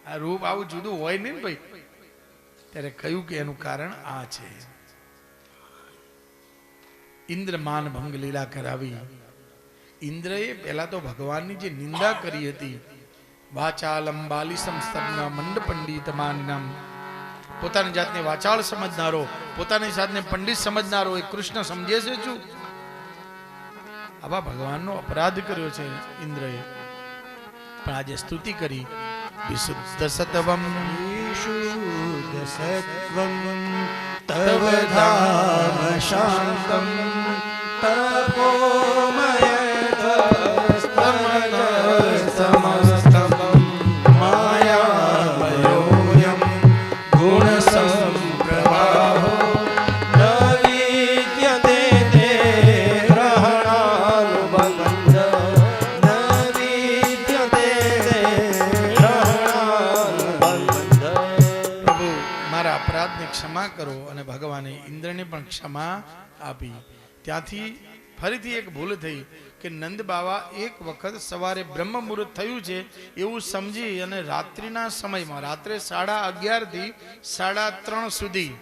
આ રૂપ આવું જુદું હોય નહીં ભાઈ. ત્યારે કહ્યું કે એનું કારણ આ છે. ઇન્દ્ર માન ભંગ લીલા કરાવી. ઇન્દ્રએ પહેલા તો ભગવાનની જે નિંદા કરી હતી, વાચાલમ બાલિસમ સ્તબ્ન મંડ પંડિત માનમ, પોતાની જાતને વાચાળ સમજનારો, પોતાની જાતને પંડિત સમજનારો એ કૃષ્ણ સમજે છે શું? આવા ભગવાનનો અપરાધ કર્યો છે ઇન્દ્રએ. પણ આજે સ્તુતિ કરી, વિશુદ્ધ સત્વમ વિશુદ્ધ સત્વમ તવ ધામ શાંતમ તપોમય સમસ્તમ માયામયોયમ ગુણ સંપ્રવાહો ન વિદ્યતે તે ગ્રહણાનુબંધ, ન વિદ્યતે તે ગ્રહણાનુબંધ. પ્રભુ મારા અપરાધને ક્ષમા કરો, અને ભગવાને ઇન્દ્રને પણ ક્ષમા આપી. ત્યાંથી ફરીથી એક ભૂલ થઈ કે નંદ બાવા એક વખત સવારે બ્રહ્મ મુહૂર્ત થયું છે એવું સમજી અને રાત્રિના સમયમાં, રાત્રે 11:30 થી 3:30 સુધી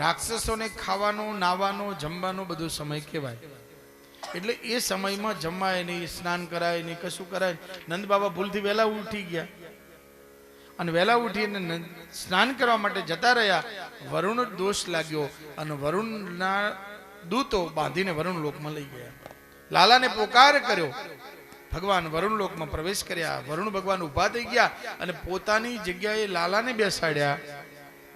રાક્ષસોને ખાવાનો, નાવાનો, જમવાનો બધો સમય કહેવાય. એટલે એ સમયમાં જમાય નહીં, સ્નાન કરાય નહીં, કશું કરાય. નંદ બાબા ભૂલથી વહેલા ઉઠી ગયા અને વહેલા ઉઠીને સ્નાન કરવા માટે જતા રહ્યા. વરુણ દોષ લાગ્યો અને વરુણના દૂતો બાંધીને વરુણ લોકમાં લઈ ગયા. લાલાને પોકાર કર્યો, ભગવાન વરુણ લોકમાં પ્રવેશ કર્યા. વરુણ ભગવાન ઊભા થઈ ગયા અને પોતાની જગ્યાએ લાલાને બેસાડ્યા.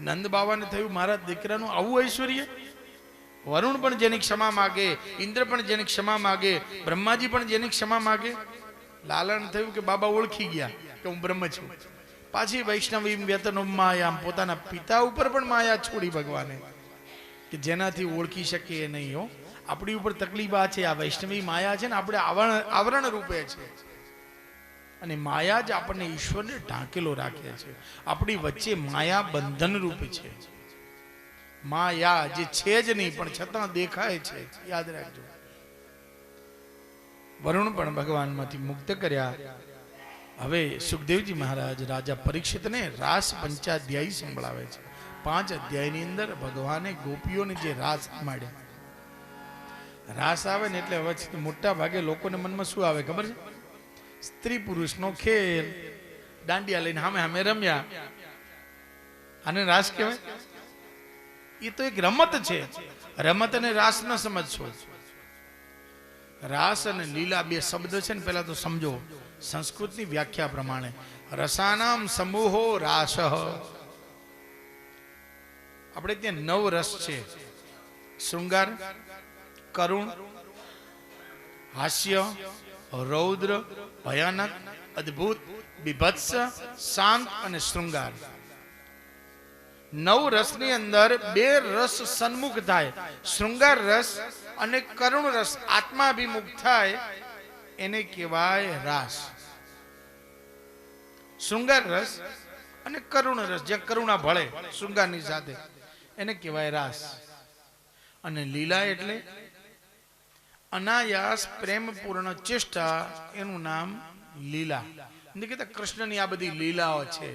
નંદ બાવાને થયું મારા દીકરાનું આવું ઐશ્વર્ય. વરુણ પણ જેની ક્ષમા માગે, ઇન્દ્ર પણ જેની ક્ષમા માગે, બ્રહ્માજી પણ જેની ક્ષમા માગે. લાલાને થયું કે બાબા ઓળખી ગયા કે હું બ્રહ્મ છું. પાછી વૈષ્ણવી વ્યતનો માયા, પોતાના પિતા ઉપર પણ માયા છોડી ભગવાને, કે જેનાથી ઓળખી શકીએ નહીં. હો, આપણી ઉપર તકલીફ આ છે, આ વૈષ્ણવી માયા છે ને, આપણે આવરણ રૂપે છે અને માયા જ આપણને ઈશ્વરને ઢાંકેલો રાખે છે. આપણી વચ્ચે માયા બંધન રૂપે છે. માયા જે છે જ નહીં પણ છતાં દેખાય છે, યાદ રાખજો. વરુણ પણ ભગવાનમાંથી મુક્ત કર્યા. હવે સુખદેવજી મહારાજ રાજા પરીક્ષિતને રાસ પંચાધ્યાયી સંભળાવે છે. 5 અધ્યાયની અંદર ભગવાને ગોપીઓને જે રાસ માંડ્યા. રાસ આવે ને એટલે હવે મોટા ભાગે લોકોને મનમાં શું આવે ખબર છે? સ્ત્રી પુરુષનો ખેલ, દાંડિયા લઈને સામે સામે રમ્યા, આને રાસ કહેવાય? એ તો એક રમત છે. રમત અને રાસ ન સમજશો. રાસ અને લીલા બે શબ્દ છે ને, પેલા તો સમજો સંસ્કૃતની વ્યાખ્યા પ્રમાણે. રસાનામ સમૂહો રાસ. આપણે ત્યાં 9 રસ છે: શૃંગાર, કરુણ, હાસ્ય, રૌદ્ર, ભયાનક, અદ્ભુત, બીભત્સ, શાંત અને શૃંગાર. 9 રસની અંદર 2 રસ સન્મુખ થાય, શૃંગાર રસ અને કરુણ રસ આત્માભિમુખ થાય, એને કહેવાય રાસ. શૃંગાર રસ અને કરુણ રસ, જે કરુણા ભળે શૃંગારની સાથે, એને કહેવાય રાસ. અને લીલા એટલે અનાયાસ પ્રેમપૂર્ણ ચેષ્ટા, એનું નામ લીલા. નથી કહેતા કૃષ્ણની આ બધી લીલાઓ છે.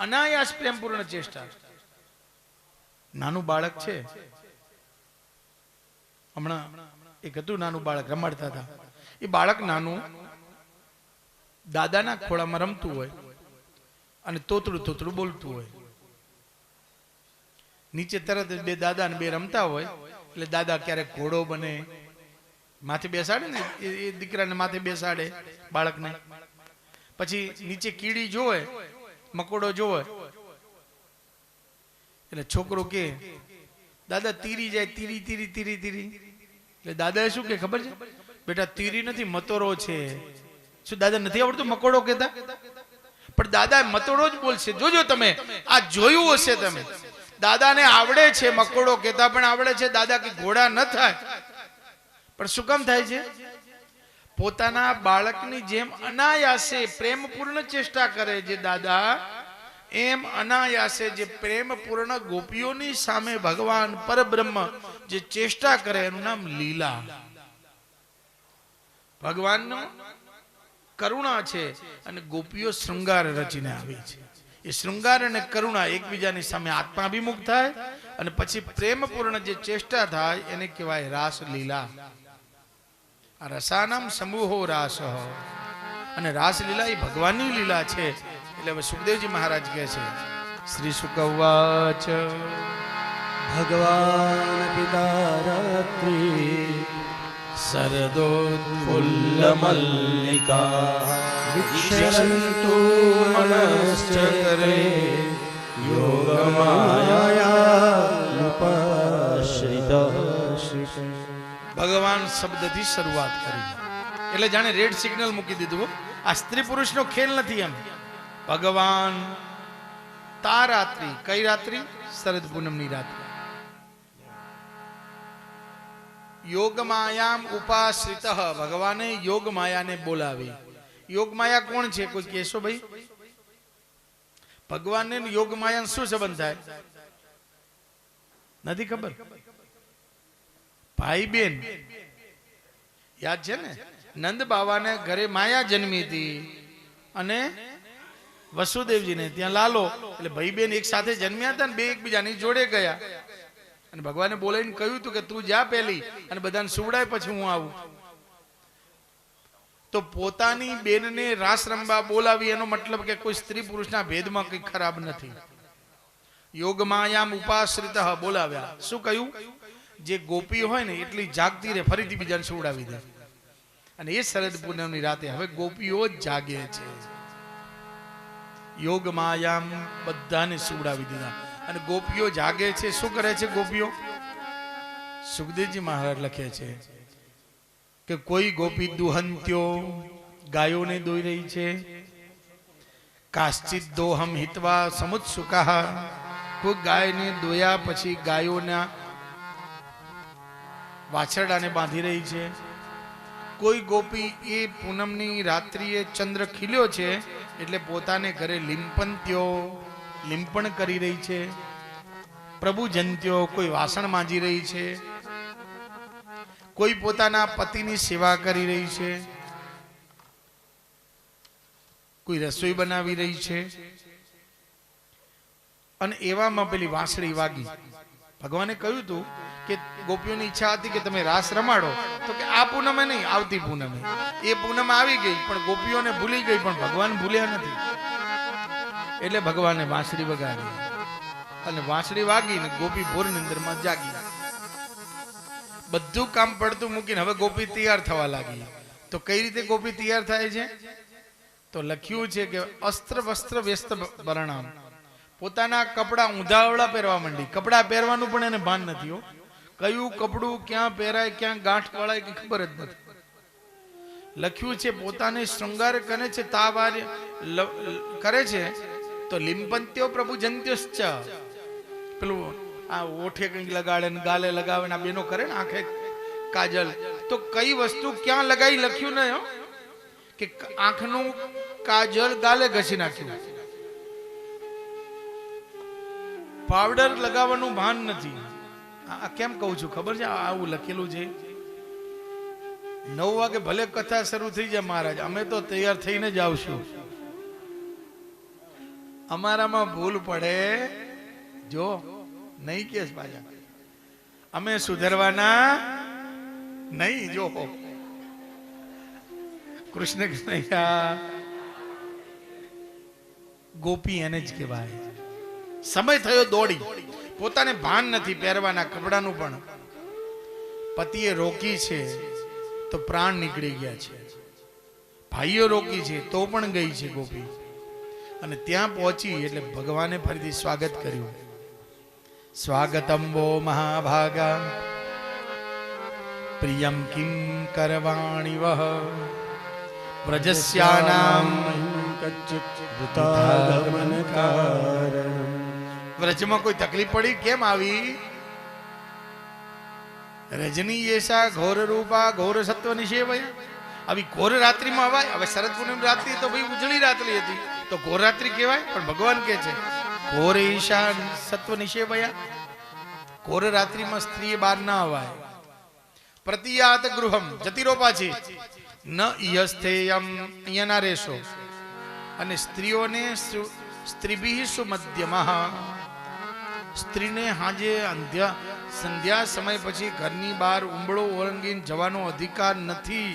અનાયાસ પ્રેમપૂર્ણ ચેષ્ટા. નાનું બાળક છે, હમણાં એક હતું નાનું બાળક, રમાડતા હતા. એ બાળક નાનું દાદાના ખોળામાં રમતું હોય અને તોતરું તોતરું બોલતું હોય. નીચે તરત જ 2 દાદા ને 2 રમતા હોય એટલે દાદા ક્યારેક ઘોડો બને, માથે બેસાડે ને, એ દીકરાને માથે બેસાડે બાળકને. પછી નીચે કીડી જોવે, મકોડો જોવે એટલે છોકરો કે દાદા તીરી જાય, તીરી તીરી તીરી તીરી. એટલે દાદા શું કે ખબર છે? બેટા તીરી નથી, મતોરો છે. શું દાદા નથી આવડતું મકોડો કહેતા? પણ દાદા મતોડો જ બોલશે. જોજો તમે, આ જોયું હશે તમે. દાદાને આવડે છે મકોડો કહેતા, પણ આવડે છે દાદા કે ઘોડા ન થાય. પણ શું કામ થાય છે? પોતાના બાળકની જેમ અનાયાસે પ્રેમપૂર્ણ ચેષ્ટા કરે છે દાદા, એમ અનાયાસે જે પ્રેમપૂર્ણ ગોપીઓની સામે ભગવાન પરબ્રહ્મ જે ચેષ્ટા કરે એનું નામ લીલા. ભગવાનનો કરુણા છે અને ગોપીઓ શૃંગાર રચીને આવી છે. એ શૃંગાર અને કરુણા એકબીજાની સામે આત્માભિમુખ થાય અને પછી પ્રેમપૂર્ણ જે ચેષ્ટા થાય એને કહેવાય રાસ લીલા. આ રસાનામ સમૂહો રાસ. અને રાસલીલા એ ભગવાનની લીલા છે. એટલે હવે સુખદેવજી મહારાજ કહે છે, શ્રી શુકવાચ ભગવાન પિતા રાત્રિ શરદોત્ફુલ્લમલ્લિકા વિક્ષરંતુ મનશ્ચરે યોગમાયાપશ્રિત. ભગવાન શબ્દથી શરૂઆત કરી એટલે જાણે રેડ સિગ્નલ મૂકી દીધું. આ સ્ત્રી પુરુષનો ખેલ નથી. એમ ભગવાન તા રાત્રિ, કઈ રાત્રિ? શરદ પૂનમની રાત્રિ. યોગ માયામ ઉપાશ્રિત, ભગવાને યોગ માયાને બોલાવી. યોગ માયા કોણ છે? કોઈ કહેશો ભાઈ? ભગવાનને યોગ માયા શું સંબંધ થાય? નથી ખબર? ભાઈ બેન યાદ છે ને? નંદ બાવાને ઘરે માયા જન્મી હતી અને વસુદેવજીને ત્યાં લાલો. એટલે ભાઈ બેન એક સાથે જન્મ્યા હતા ને બે એકબીજાની જોડે ગયા. અને ભગવાને બોલાવીને કહ્યું હતું કે તું જા પહેલી અને બધાને સુવડાય પછી હું આવું. તો પોતાની બેનને રાસ રમવા બોલાવી એનો મતલબ કે કોઈ સ્ત્રી પુરુષના ભેદમાં કઈ ખરાબ નથી. યોગ માયામ ઉપાશ્રિત બોલાવ્યા. શું કહ્યું? જે ગોપી હોય ને એટલી જાગતી રહે, ફરીથી બીજાને સુવડાવી દે. અને એ શરદ પૂનમની રાતે હવે ગોપીઓ જ જાગે છે. યોગ માયામ બધાને સુવડાવી દીધા અને ગોપીઓ જાગે છે. શું કરે છે ગોપીઓ? સુખદેવજી મહારાજ લખે છે કે કોઈ ગોપી દુહંત્યો ગાયોને દોઈ રહી છે. કાશ્ચિત દોહમ હિત્વા સમુત્સુકા, કોઈ ગાયને દોયા પછી ગાયોના વાછરડાને બાંધી રહી છે. કોઈ ગોપી એ પૂનમની રાત્રિએ ચંદ્ર ખીલ્યો છે એટલે પોતાને ઘરે લિંપંત્યો લીંપણ કરી રહી છે. પ્રભુ જંત્યો કોઈ વાસણ માંજી રહી છે. કોઈ પોતાના પતિની સેવા કરી રહી છે. કોઈ રસોઈ બનાવી રહી છે. અને એવામાં પેલી વાંસળી વાગી. ભગવાને કહ્યું હતું કે ગોપીઓની ઈચ્છા હતી કે તમે રાસ રમાડો, તો કે આ પૂનમે નહીં, આવતી પૂનમે. એ પૂનમ આવી ગઈ પણ ગોપીઓને ભૂલી ગઈ, પણ ભગવાન ભૂલ્યા નથી. એટલે ભગવાને વાંસળી વગાડી અને વાંસળી વાગીને ગોપી ભોર નિંદરમાં જાગી. બધું કામ પડતું મૂકીને હવે ગોપી તૈયાર થવા લાગી. તો કઈ રીતે ગોપી તૈયાર થાય છે? તો લખ્યું છે કે અસ્ત્ર વસ્ત્ર વ્યસ્ત વર્ણામ, પોતાના કપડા ઊંધાવડા પહેરવા માંડી. કપડા પહેરવાનું પણ એને ભાન નથી. હો, કયું કપડું ક્યાં પહેરાય, ક્યાં ગાંઠ વળાય કે ખબર જ નથી. લખ્યું છે પોતાને શૃંગાર કરે છે, તાવાર કરે છે. તો લિંપંત્યો પ્રભુ જંત્યોશ્ચ, પેલું આ ઓઠે કંઈક લગાડે ને ગાલે લગાવે ને આ બેનો કરે ને આંખે કાજલ. તો કઈ વસ્તુ ક્યાં લગાઈ લખ્યું ને કે આંખનું કાજલ ગાલે ઘસી નાખ્યું. પાવડર લગાવવાનું ભાન નથી. આ કેમ કહું છું ખબર છે? આવું લખેલું છે. 9 વાગે ભલે કથા શરૂ થઈ જાય મહારાજ, અમે તો તૈયાર થઈને જ આવશું. અમારામાં ભૂલ પડે જો નહીં કે પાછા અમે સુધરવાના નહીં. જો કૃષ્ણ કનૈયા ગોપી એને જ કહેવાય. સમય થયો દોડી, પોતાને ભાન નથી પહેરવાના કપડાનું. પણ પતિએ રોકી છે તો પ્રાણ નીકળી ગયા છે. ભાઈઓ રોકી છે તો પણ ગઈ છે ગોપી. અને ત્યાં પહોંચી એટલે ભગવાને ફરીથી સ્વાગત કર્યું. સ્વાગતમ વો મહાભાગા પ્રિયમ કિમ કરવાણી વહ વ્રજસ્યાનામ વ્રજમાં કોઈ તકલીફ પડી કેમ આવી? રજની એસા ઘોર રૂપા ઘોર સત્વ નિષેવય. આવી ઘોર રાત્રિમાં અવાય. હવે શરદ પૂનમ રાત્રિ તો ભાઈ ઉજળી રાત્રિ હતી તો ઘોર રાત્રિ કહેવાય, પણ ભગવાન કહે છે ઘોર ઈશા સત્વ નિષેવયા. ઘોર રાત્રિમાં સ્ત્રી બહાર ના અવાય. પ્રતિયાત ગૃહમ જતી રહો પાછી. ન ઈયસ્થેયમ અહીંયા ના રહેશો. અને સ્ત્રીઓને સ્ત્રીભી સુમધ્યમઃ સ્ત્રીને હાજે સંધ્યા સમય પછી ઘરની બહાર ઉંબળો ઓળંગીને જવાનો અધિકાર નથી.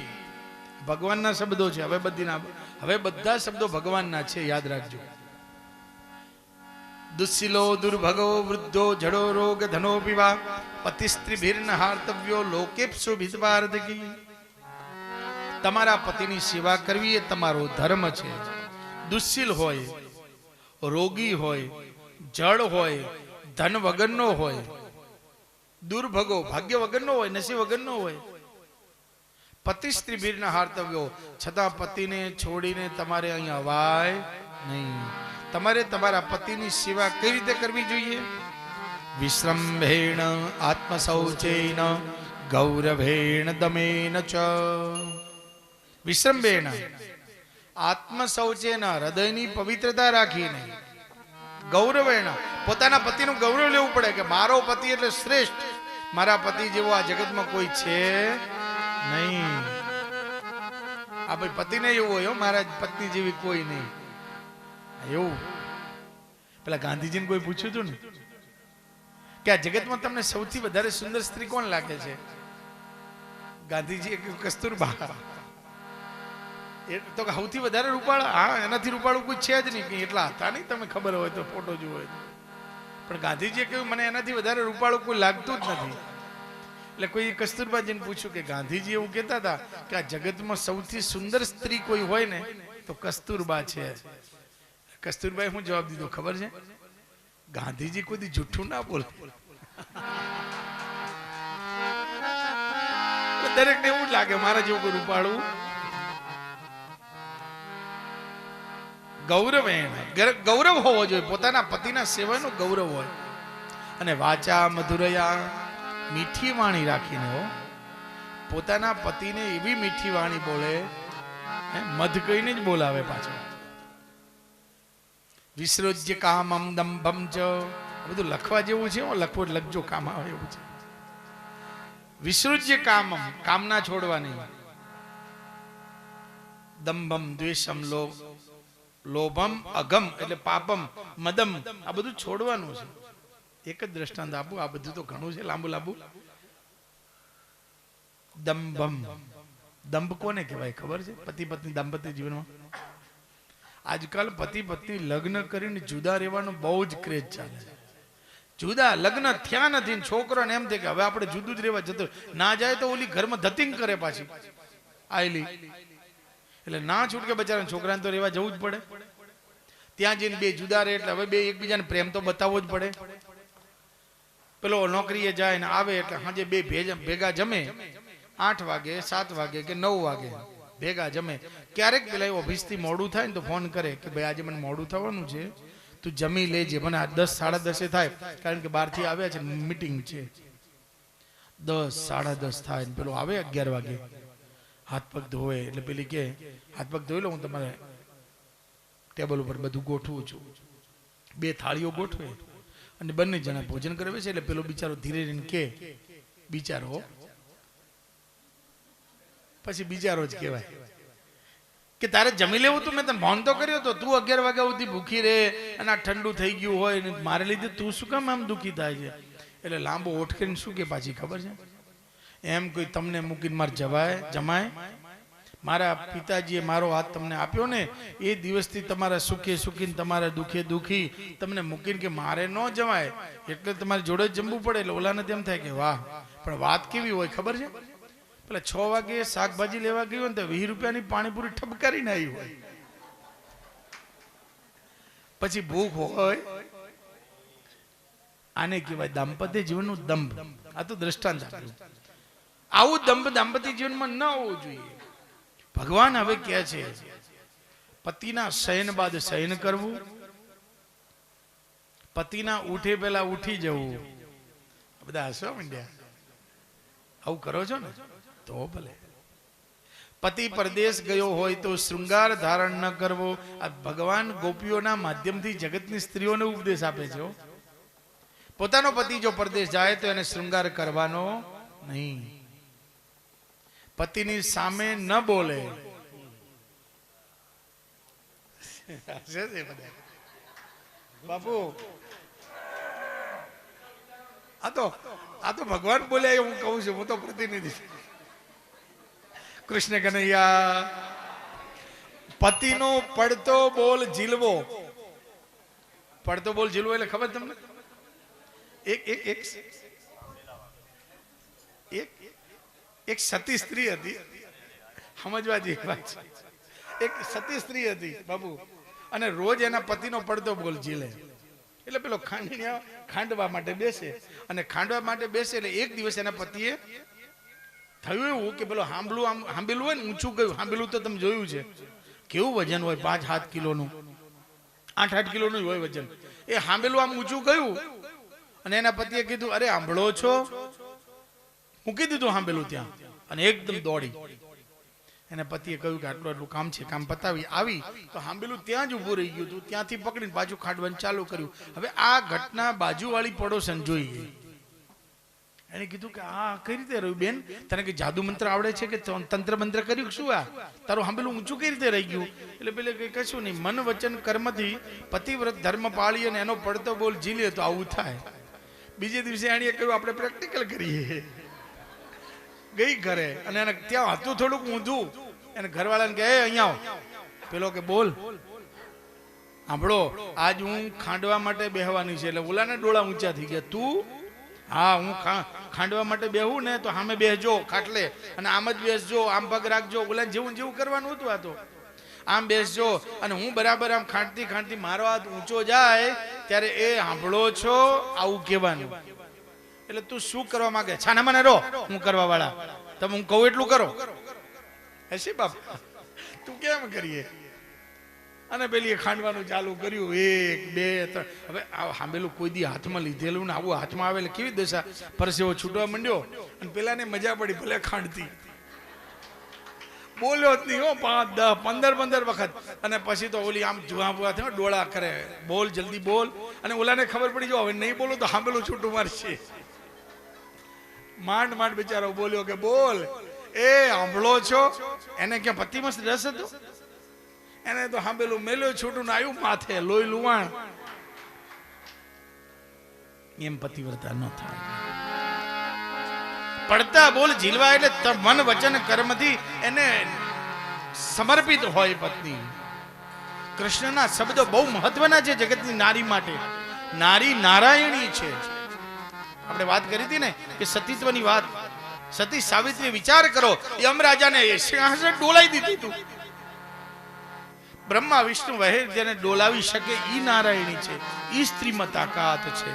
ભગવાનના શબ્દો છે. હવે બધા શબ્દો ભગવાનના છે, યાદ રાખજો. દુસ્સિલો દુર્ભગો વૃદ્ધો જડો રોગ ધનો પીવા પતિ સ્ત્રીભીર્ન હાર્તવ્યો લોકેપ્સુ ભીતવાર્ધકી. તમારા પતિની સેવા કરવી એ તમારો ધર્મ છે. દુસ્સિલ હોય, રોગી હોય, જડ હોય, ધન વગરનો હોય, દુર્ભગો ભાગ્ય વગરનો હોય, નસીબ વગરનો હોય, પતિ સ્ત્રી ભીરના હાર્તવ્યો, છતાં પતિને છોડીને તમારે અહીંયા અવાય નહીં. તમારે તમારા પતિની સેવા કઈ રીતે કરવી જોઈએ? વિશ્રંભેણ આત્મશૌચેન ગૌરવેણ દમેન ચ. વિશ્રંભેણ આત્મશૌચેન હૃદયની પવિત્રતા રાખીને, ગૌરવેણ પોતાના પતિનું ગૌરવ લેવું પડે કે મારો પતિ એટલે શ્રેષ્ઠ, મારા પતિ જેવો આ જગતમાં કોઈ છે નહીં. આ ભાઈ પતિને એવું હોય મારા પત્ની જેવી કોઈ નહીં એવું. પેલા ગાંધીજીને કોઈ પૂછ્યું હતું ને કે આ જગતમાં તમને સૌથી વધારે સુંદર સ્ત્રી કોણ લાગે છે? ગાંધીજી કસ્તુરબા. એ તો સૌથી વધારે રૂપાળા? હા, એનાથી રૂપાળું કોઈ છે જ નહીં. કે એટલા હતા નહીં, તમે ખબર હોય તો ફોટો જોવો હોય. પણ ગાંધીજીએ કહ્યું મને એનાથી વધારે રૂપાળું કોઈ લાગતું જ નથી. એટલે કોઈ કસ્તુરબાજીને પૂછ્યું કે ગાંધીજી એવું કહેતા હતા કે આ જગતમાં સૌથી સુંદર સ્ત્રી કોઈ હોય ને તો કસ્તુરબા છે. કસ્તુરબાએ શું જવાબ દીધો ખબર છે? ગાંધીજી કોઈ દી જૂઠું ના બોલે. દરેકને એવું જ લાગે મારા જેવું કોઈ રૂપાળું. ગૌરવ હોવો જોઈએ, પોતાના પતિના સેવાનો ગૌરવ હોય. અને વાચા મધુરયા મીઠી વાણી રાખીને હો, પોતાના પતિને એવી મીઠી વાણી બોલે, મધ કહીને જ બોલાવે પાછો. વિસૃજ્ય કામમ દંભમ ચ. બધું લખવા જેવું છે, લખવો લખજો, કામ આવે એવું છે. વિસૃજ્ય કામમ કામના છોડવાની, દંભમ દ્વેષમ લોભમ અગમ એટલે પાપમ મદમ આ બધું છોડવાનું છે. એક જ દ્રષ્ટાંત આપું, આ બધું તો ઘણું છે લાંબુ. દંભમ, દંભ કોને કહેવાય ખબર છે? પતિ પત્ની દાંપત્ય જીવનમાં આજકાલ પતિ પત્ની લગ્ન કરીને જુદા રહેવાનો બહુ જ ક્રેઝ ચાલે છે. જુદા લગ્ન થયા નથી, છોકરાને એમ થાય કે હવે આપણે જુદું જ રહેવા જતો ના જાય તો ઓલી ઘરમાં ધતિંગ કરે પાછી આયલી. એટલે ના છૂટકે બચારા છોકરાને તો રહેવા જવું જ પડે. ત્યાં જઈને બે જુદા રહે એટલે હવે બે એકબીજાને પ્રેમ તો બતાવવો જ પડે. પેલો નોકરીએ જાય ને આવે એટલે સાંજે બે ભેગા જમે, 8 વાગે 7 વાગે કે 9 વાગે ભેગા જમે. ક્યારેક પેલા ઓફિસથી મોડું થાય ને તો ફોન કરે કે ભાઈ આજે મને મોડું થવાનું છે, તું જમી લેજે, મને 10 સાડા 10 થાય કારણ કે બહારથી આવ્યા છે, મીટિંગ છે. 10 સાડા 10 થાય ને પેલો આવે 11 વાગે, હાથ પગ ધોવે એટલે પેલી કે હાથ પગ ધોઈ લો, હું તમારે ટેબલ ઉપર બધું ગોઠવું છું. 2 થાળીઓ ગોઠવે અને બંને જણા ભોજન કરે છે. એટલે પેલો બિચારો ધીરે રહીને કે બિચારો, પછી બિચારો જ કહેવાય કે તારે જમી લેવું તું, મેં તને ફોન તો કર્યો તો, તું 11 વાગ્યા સુધી ભૂખી રહે અને આ ઠંડુ થઈ ગયું હોય ને મારે લીધે તું શું કામ આમ દુઃખી થાય છે? એટલે લાંબો ઓઠ કરીને શું કે પાછી ખબર છે? એમ કોઈ તમને મૂકીને મારે જમાય? મારા પિતાજીએ મારો હાથ તમને આપ્યો ને એ દિવસથી તમારા સુખે સુખી તમારા દુખે દુખી તમને મૂકીને કે મારે ન જવાય એટલે તમારે જોડે જ જમવું પડે. એટલે ઓલાને તેમ થાય કે વાહ, પણ વાત કેવી હોય ખબર છે? પેલા 6 વાગે શાકભાજી લેવા ગયું ને તો 20 રૂપિયાની પાણીપુરી ઠપકારીને આવી હોય. પછી ભૂખ હોય, આને કહેવાય દાંપત્ય જીવનનું દંભ. આ તો દ્રષ્ટાંત આપ્યું. આવું દંભ દાંપત્ય જીવનમાં ન હોવું જોઈએ. ભગવાન હવે કહે છે પતિના શયન બાદ શયન કરવું, પતિના ઉઠે પહેલા ઉઠી જવું. બધા હસવા માંડ્યા. આવું કરો છો ને તો ભલે. પતિ પરદેશ ગયો હોય તો શૃંગાર ધારણ ન કરવો. આ ભગવાન ગોપીઓના માધ્યમથી જગતની સ્ત્રીઓને ઉપદેશ આપે છે. પોતાનો પતિ જો પરદેશ જાય તો એને શૃંગાર કરવાનો નહીં. પતિની સામે ન બોલે. બાપુ આ તો ભગવાન બોલ્યા હું કહું છું, હું તો પ્રતિનિધિ. કૃષ્ણ કનૈયા. પતિનો પડતો બોલ ઝીલવો. પડતો બોલ ઝીલવો એટલે ખબર તમને? એક સતી સ્ત્રી હતી, સમજવા જેવી વાત છે. એક સતી સ્ત્રી હતી બાબુ, અને રોજ એના પતિનો પડતો બોલ ઝીલે. એટલે પેલો ખાંડવા માટે બેસે, અને ખાંડવા માટે બેસે એટલે એક દિવસ એના પતિએ થયું એવું કે પેલો હાંભેલું હોય ને ઊંચું ગયું. હાંભેલું તો તમે જોયું છે કેવું વજન હોય, 5-7 કિલોનું, 8-8 કિલોનું હોય વજન. એ હાંભેલું આમ ઊંચું ગયું અને એના પતિએ કીધું અરે સાંભળો છો, મૂકી દીધું હાંભેલું ત્યાં અને એકદમ દોડી. એના પતિએ કહ્યું કે આટલું કામ છે, કામ પતાવી આવી તો હાંભેલું ત્યાં જ ઊભું રહી ગયું હતું. ત્યાંથી પકડીને પાછું ખાંડવાનું ચાલુ કર્યું. હવે આ ઘટના બાજુવાળી પડોશન જોઈ ગઈ. એને કીધું કે આ કઈ રીતે રહ્યું બેન, તને કે જાદુ મંત્ર આવડે છે કે તંત્ર મંત્ર કર્યું શું? આ તારું હાંભેલું ઊંચું કઈ રીતે રહી ગયું? એટલે પેલે કઈ કશું નહીં, મન વચન કર્મથી પતિવ્રત ધર્મ પાળી અને એનો પડતો બોલ ઝીલીએ તો આવું થાય. બીજે દિવસે એણે કહ્યું આપણે પ્રેક્ટિકલ કરીએ. ગઈ ઘરે અને એને ત્યાં હતું થોડુંક ઊંધું. એને ઘરવાળાને કહે અહીંયા આવો. પેલો કે બોલ. સાંભળો, આજ હું ખાંડવા માટે બેહવાની છે. એટલે ઓલાને ડોળા ઊંચા થઈ ગયા. તું? હા, હું ખાંડવા માટે બેહું ને તો સામે બેસજો ખાટલે, અને આમ જ બેસજો, આમ પગ રાખજો. ઓલાને જેવું જેવું કરવાનું હતું. આ તો આમ બેસજો, અને હું બરાબર આમ ખાંડતી ખાંડતી મારો હાથ ઊંચો જાય ત્યારે એ સાંભળો છો આવું કહેવાનું. એટલે તું શું કરવા માંગે? છાના મને રો, હું કરવા વાળા, તમે હું કહું એટલું કરો. હશે બાપ, તું કેમ કરીએ? અને પેલી ખાંડવાનું ચાલુ કર્યું. 1 2 3. હવે સાંભળેલું કોઈ દી હાથમાં લીધેલું ને આવું હાથમાં આવે એટલે કેવી દશા? પરસેવો છૂટવા માંડ્યો અને પેલાને મજા પડી, ભલે ખાંડતી બોલ્યો જ નહીં. 5 10 15 વખત. અને પછી તો ઓલી આમ જુઆ બુઆ થયો, ડોળા કરે, બોલ જલ્દી બોલ. અને ઓલાને ખબર પડી જો હવે નહીં બોલું તો સાંભળેલું છૂટું મારશે. માંડ માંડ બિચારો બોલ્યો કે બોલ. એ સાંભળો છો? એને ક્યાં પતિમાં રસ હતો? એને તો સાંભળેલું મેલ્યો છૂટું ને આવ્યું માથે લોહી લુવાણ. એમ પતિવ્રતા ન થાય. પડતા બોલ ઝીલવા એટલે મન વચન કર્મથી એને સમર્પિત હોય પત્ની. કૃષ્ણના શબ્દો બહુ મહત્વના છે જગતની નારી માટે. નારી નારાયણી છે. આપણે વાત કરી હતી ને કે સતીત્વની વાત. સતી સાવિત્રી વિચાર કરો, યમરાજાને સિંહાસન ડોલાઈ દીધું હતું. બ્રહ્મા વિષ્ણુ વહેર જેને ડોલાવી શકે ઈ નારાયણી છે, ઈ સ્ત્રીમાં તાકાત છે.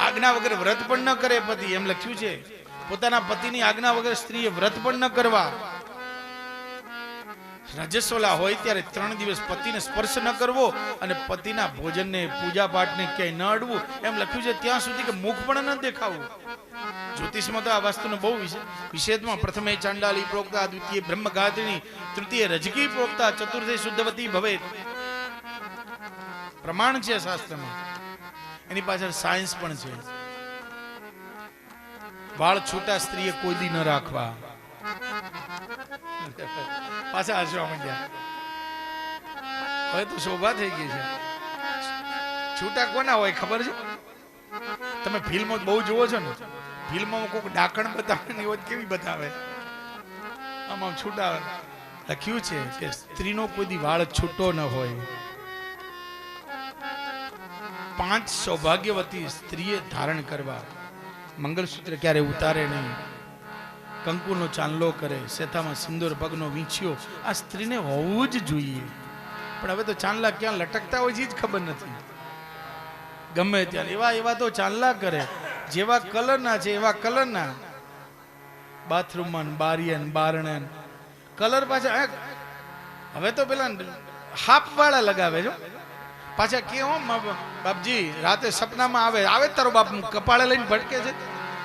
આજ્ઞા વગર વ્રત પણ ન કરે પતિ, એમ લખ્યું છે. પોતાના પતિની આજ્ઞા વગર સ્ત્રીએ વ્રત પણ ન કરવા. રજસ્વલા હોય ત્યારે 3 દિવસ પતિને સ્પર્શ ન કરવો અને પતિના ભોજનને પૂજા પાઠને ક્યાંય ન અડવું, એમ લખ્યું છે. ત્યાં સુધી કે મુખ પણ ન દેખાવું. જ્યોતિષમાં તો આ વસ્તુનો બહુ વિશેષમાં પ્રથમે ચાંડાલી પ્રોક્તા, દ્વિતીય બ્રહ્મઘાતિની, તૃતીય રજકી પ્રોક્તા, ચતુર્થે શુદ્ધવતી ભવેત. પ્રમાણ છે શાસ્ત્રમાં. એની પાછળ સાયન્સ પણ છે. વાળ છૂટા સ્ત્રીએ કોઈ દી ન રાખવા. પાછા હસવા માંડ્યા. હવે તો શોભા થઈ ગઈ છે. છૂટા કોના હોય ખબર છે? તમે ફિલ્મો બહુ જોવો છો ને, ફિલ્મોમાં કોઈક ડાકણ બતાવે ને એવો કેવી બતાવે, આમ આમ છૂટા. લખ્યું છે કે સ્ત્રીનો કોઈ દી વાળ છૂટો ન હોય. 5 સૌભાગ્યવતી સ્ત્રીએ ધારણ કરવા. મંગલસૂત્ર ક્યારે ઉતારે નહીં, કંકુનો ચાંદલો કરે, સેથામાં સિંદૂર પગનો વીંછ્યો, આ સ્ત્રીને હોવું જ જોઈએ. પણ હવે તો ચાંદલા ક્યાં લટકતા હોય છે જ ખબર નથી. ગમે ત્યાં એવા એવા તો ચાંદલા કરે, જેવા કલરના છે એવા કલરના. બાથરૂમમાં બારીયન બારણન કલર પાછા હવે તો પેલા હાફ વાળા લગાવે છો પાછા. કેવો બાપજી રાતે સપનામાં આવે આવે તારો બાપ કપાળે લઈને ભટકે છે,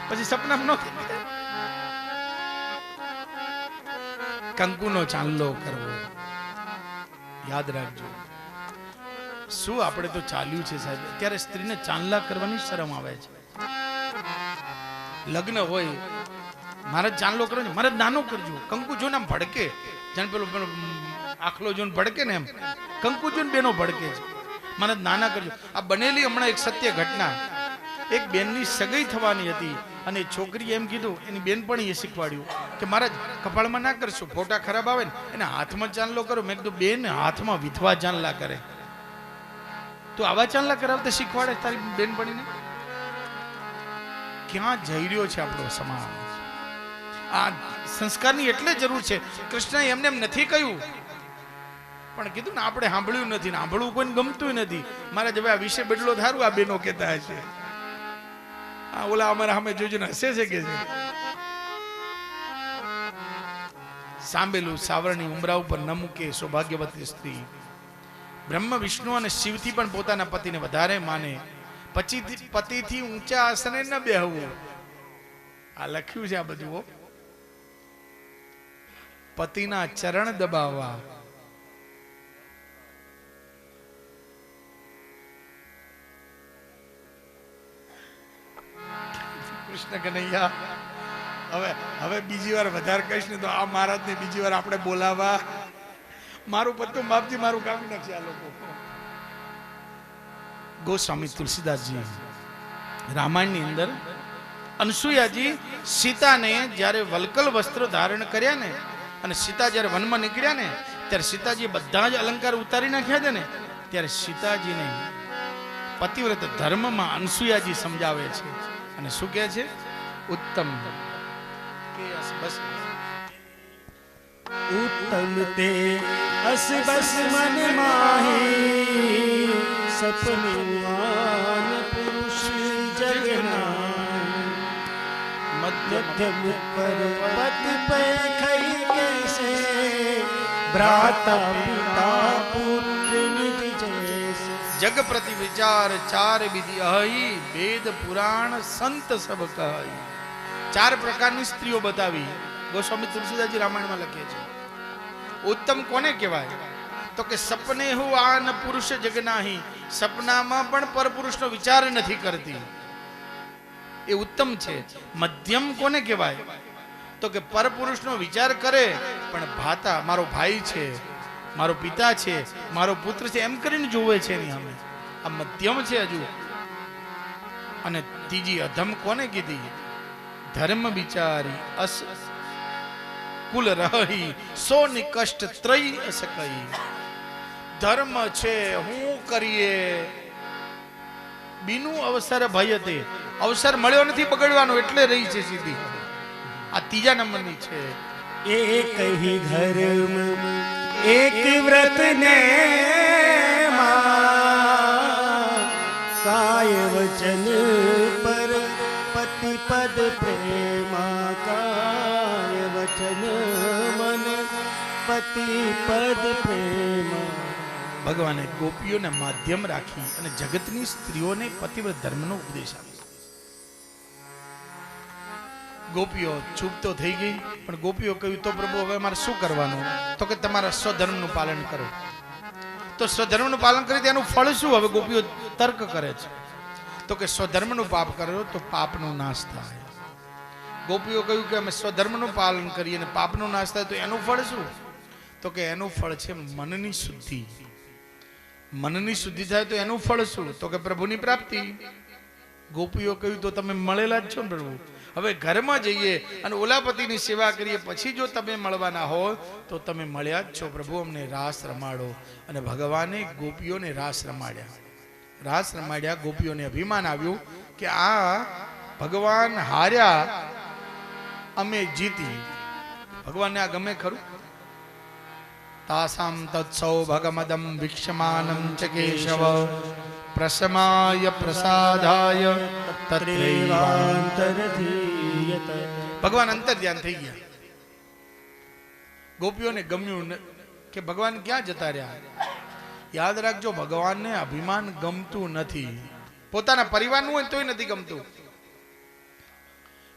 પછી સપનામાં નો કંકુનો ચાંદલો કરવો. યાદ રાખજો, શું આપણે તો ચાલ્યું છે સાહેબ. અત્યારે સ્ત્રીને ચાંદલા કરવાની શરમ આવે છે. લગ્ન હોય મારે ચાંદલો કરવો છે, મારે નાનો કરજો. કંકુ જો ને આમ ભડકે, જાણે પેલો આખલો જો ભડકે ને એમ કંકુ જો બેનો ભડકે છે. મારે નાના કરજો. આ બનેલી હમણાં એક સત્ય ઘટના. એક બેનની સગાઈ થવાની હતી અને છોકરીએ એમ કીધું, એની બેનપણીએ શીખવાડ્યું કે મારા કપાળમાં ના કરશો, ફોટા ખરાબ આવે ને, એને હાથમાં ચાંદલો કરો. મેં કીધું બેન હાથમાં વિધવા ચાંદલા કરે, તું આવા ચાંદલા કરાવતા શીખવાડે તારી બેનપણીને? ક્યાં જઈ રહ્યો છે આપણો સમાજ? આ સંસ્કારની એટલે જરૂર છે. કૃષ્ણએ એમને એમ નથી કહ્યું, પણ કીધું ને આપણે સાંભળ્યું નથી, ને સાંભળવું કોઈને ગમતું નથી. મારા જવાબ આ વિશે બદલો ધારું આ બેનો કહેતા હશે. આ ઓલા અમારા સામે જોજો ને હસે છે કે છે. સાંભળેલું સાવરણી ઉમરા ઉપર ન મૂકે સૌભાગ્યવતી સ્ત્રી. બ્રહ્મ વિષ્ણુ અને શિવથી પણ પોતાના પતિને વધારે માને. પતિથી ઊંચા આસને ન બેહવું. આ લખ્યું છે આ બધું. પતિના ચરણ દબાવવા. કૃષ્ણ કનૈયા હવે બીજી વાર વધારે કહીશ ને તો આ મહારાજને બીજી વાર આપણે બોલાવા. મારું પત્તું બાપજી મારું કામ નાખશે આ લોકો. ગોસ્વામી તુલસીદાસજી રામાયણની અંદર અનસુયાજી સીતાને જ્યારે વલ્કલ વસ્ત્ર ધારણ કર્યા ને, અને સીતા જ્યારે વનમાં નીકળ્યા ને, ત્યારે સીતાજી બધા જ અલંકાર ઉતારી નાખ્યા છે ને, ત્યારે સીતાજીને પતિવ્રત ધર્મમાં અનસુયાજી સમજાવે છે. અને શું કહે છે? ઉત્તમ બસ उत्तम ते अस बस मन माही सपनुआन पुरुष जगना मध्यम पर पद पे खई कैसे भ्राता पिता पुत्र निज जैसे जग प्रति विचार चार विधि अहि वेद पुराण संत सब कहई. ચાર પ્રકારની સ્ત્રીઓ બતાવી ગોસ્વામી તુલસીદાસજી રામાયણમાં લખે છે. ઉત્તમ કોને કહેવાય? તો કે સપને હું આન પુરુષ જગનાહી, સપનામાં પણ પરપુરુષનો વિચાર નથી કરતી, એ ઉત્તમ છે. મધ્યમ કોને કહેવાય? તો કે પરપુરુષનો વિચાર કરે પણ ભાતા મારો ભાઈ છે, મારો પિતા છે, મારો પુત્ર છે એમ કરીને જોવે છે એની સામે. આ મધ્યમ છે હજુ. અને ત્રીજી અધમ કોને કીધી? ધર્મ વિચારી અસ કુલ રહી સો નિકષ્ટ ત્રય અસકઈ. ધર્મ છે હું કરીએ બીનું અવસર ભય તે. અવસર મળ્યો નથી બગડવાનો એટલે રહી છે સીધી. આ ત્રીજા નંબરની છે. एक ही धर्म एक व्रत ने काय वचन पर पति पद प्रेमा काय वचन मन पति पद प्रेमा. ભગવાને ગોપીઓને માધ્યમ રાખી અને જગતની સ્ત્રીઓને પતિવ્રત ધર્મનો ઉપદેશ આપ્યો. ગોપીઓ ચૂપ તો થઈ ગઈ, પણ ગોપીઓ કહ્યું તો પ્રભુ હવે મારે શું કરવાનું? તો કે તમારા સ્વધર્મનું પાલન કરો. તો સ્વધર્મનું પાલન કરી તેનું ફળ શું? હવે ગોપીઓ તર્ક કરે છે. તો કે સ્વધર્મનું પાપ કરો તો પાપનો નાશ થાય. ગોપીઓ કહ્યું કે અમે સ્વધર્મનું પાલન કરીએ અને પાપનો નાશ થાય તો એનું ફળ શું? તો કે એનું ફળ છે મનની શુદ્ધિ. મનની શુદ્ધિ થાય તો એનું ફળ શું? તો કે પ્રભુની પ્રાપ્તિ. ગોપીઓ કહ્યું તો તમે મળેલા જ છો ને પ્રભુ. હવે ઘરમાં જઈએ અને ઓલાપતિની સેવા કરીએ પછી જો તમે મળવાના હો તો તમે મળ્યા જ છો પ્રભુ, અમને રાસ રમાડો. અને ભગવાને ગોપીઓને રાસ રમાડ્યા. રાસ રમાડ્યા. ગોપીઓને અભિમાન આવ્યું કે આ ભગવાન હાર્યા, અમે જીતી. ભગવાનને આ ગમે ખરું? तासां तत्सौभगमदं वीक्षमानं च केशव प्रशमाय प्रसादाय તત્રેવાંતરધીયત. ભગવાન અંતર ધ્યાન થઈ ગયા. ગોપીઓને ગમ્યું કે ભગવાન ક્યાં જતા રહ્યા. યાદ રાખજો, ભગવાનને અભિમાન ગમતું નથી. પોતાના પરિવારનું હોય તોય નથી ગમતું.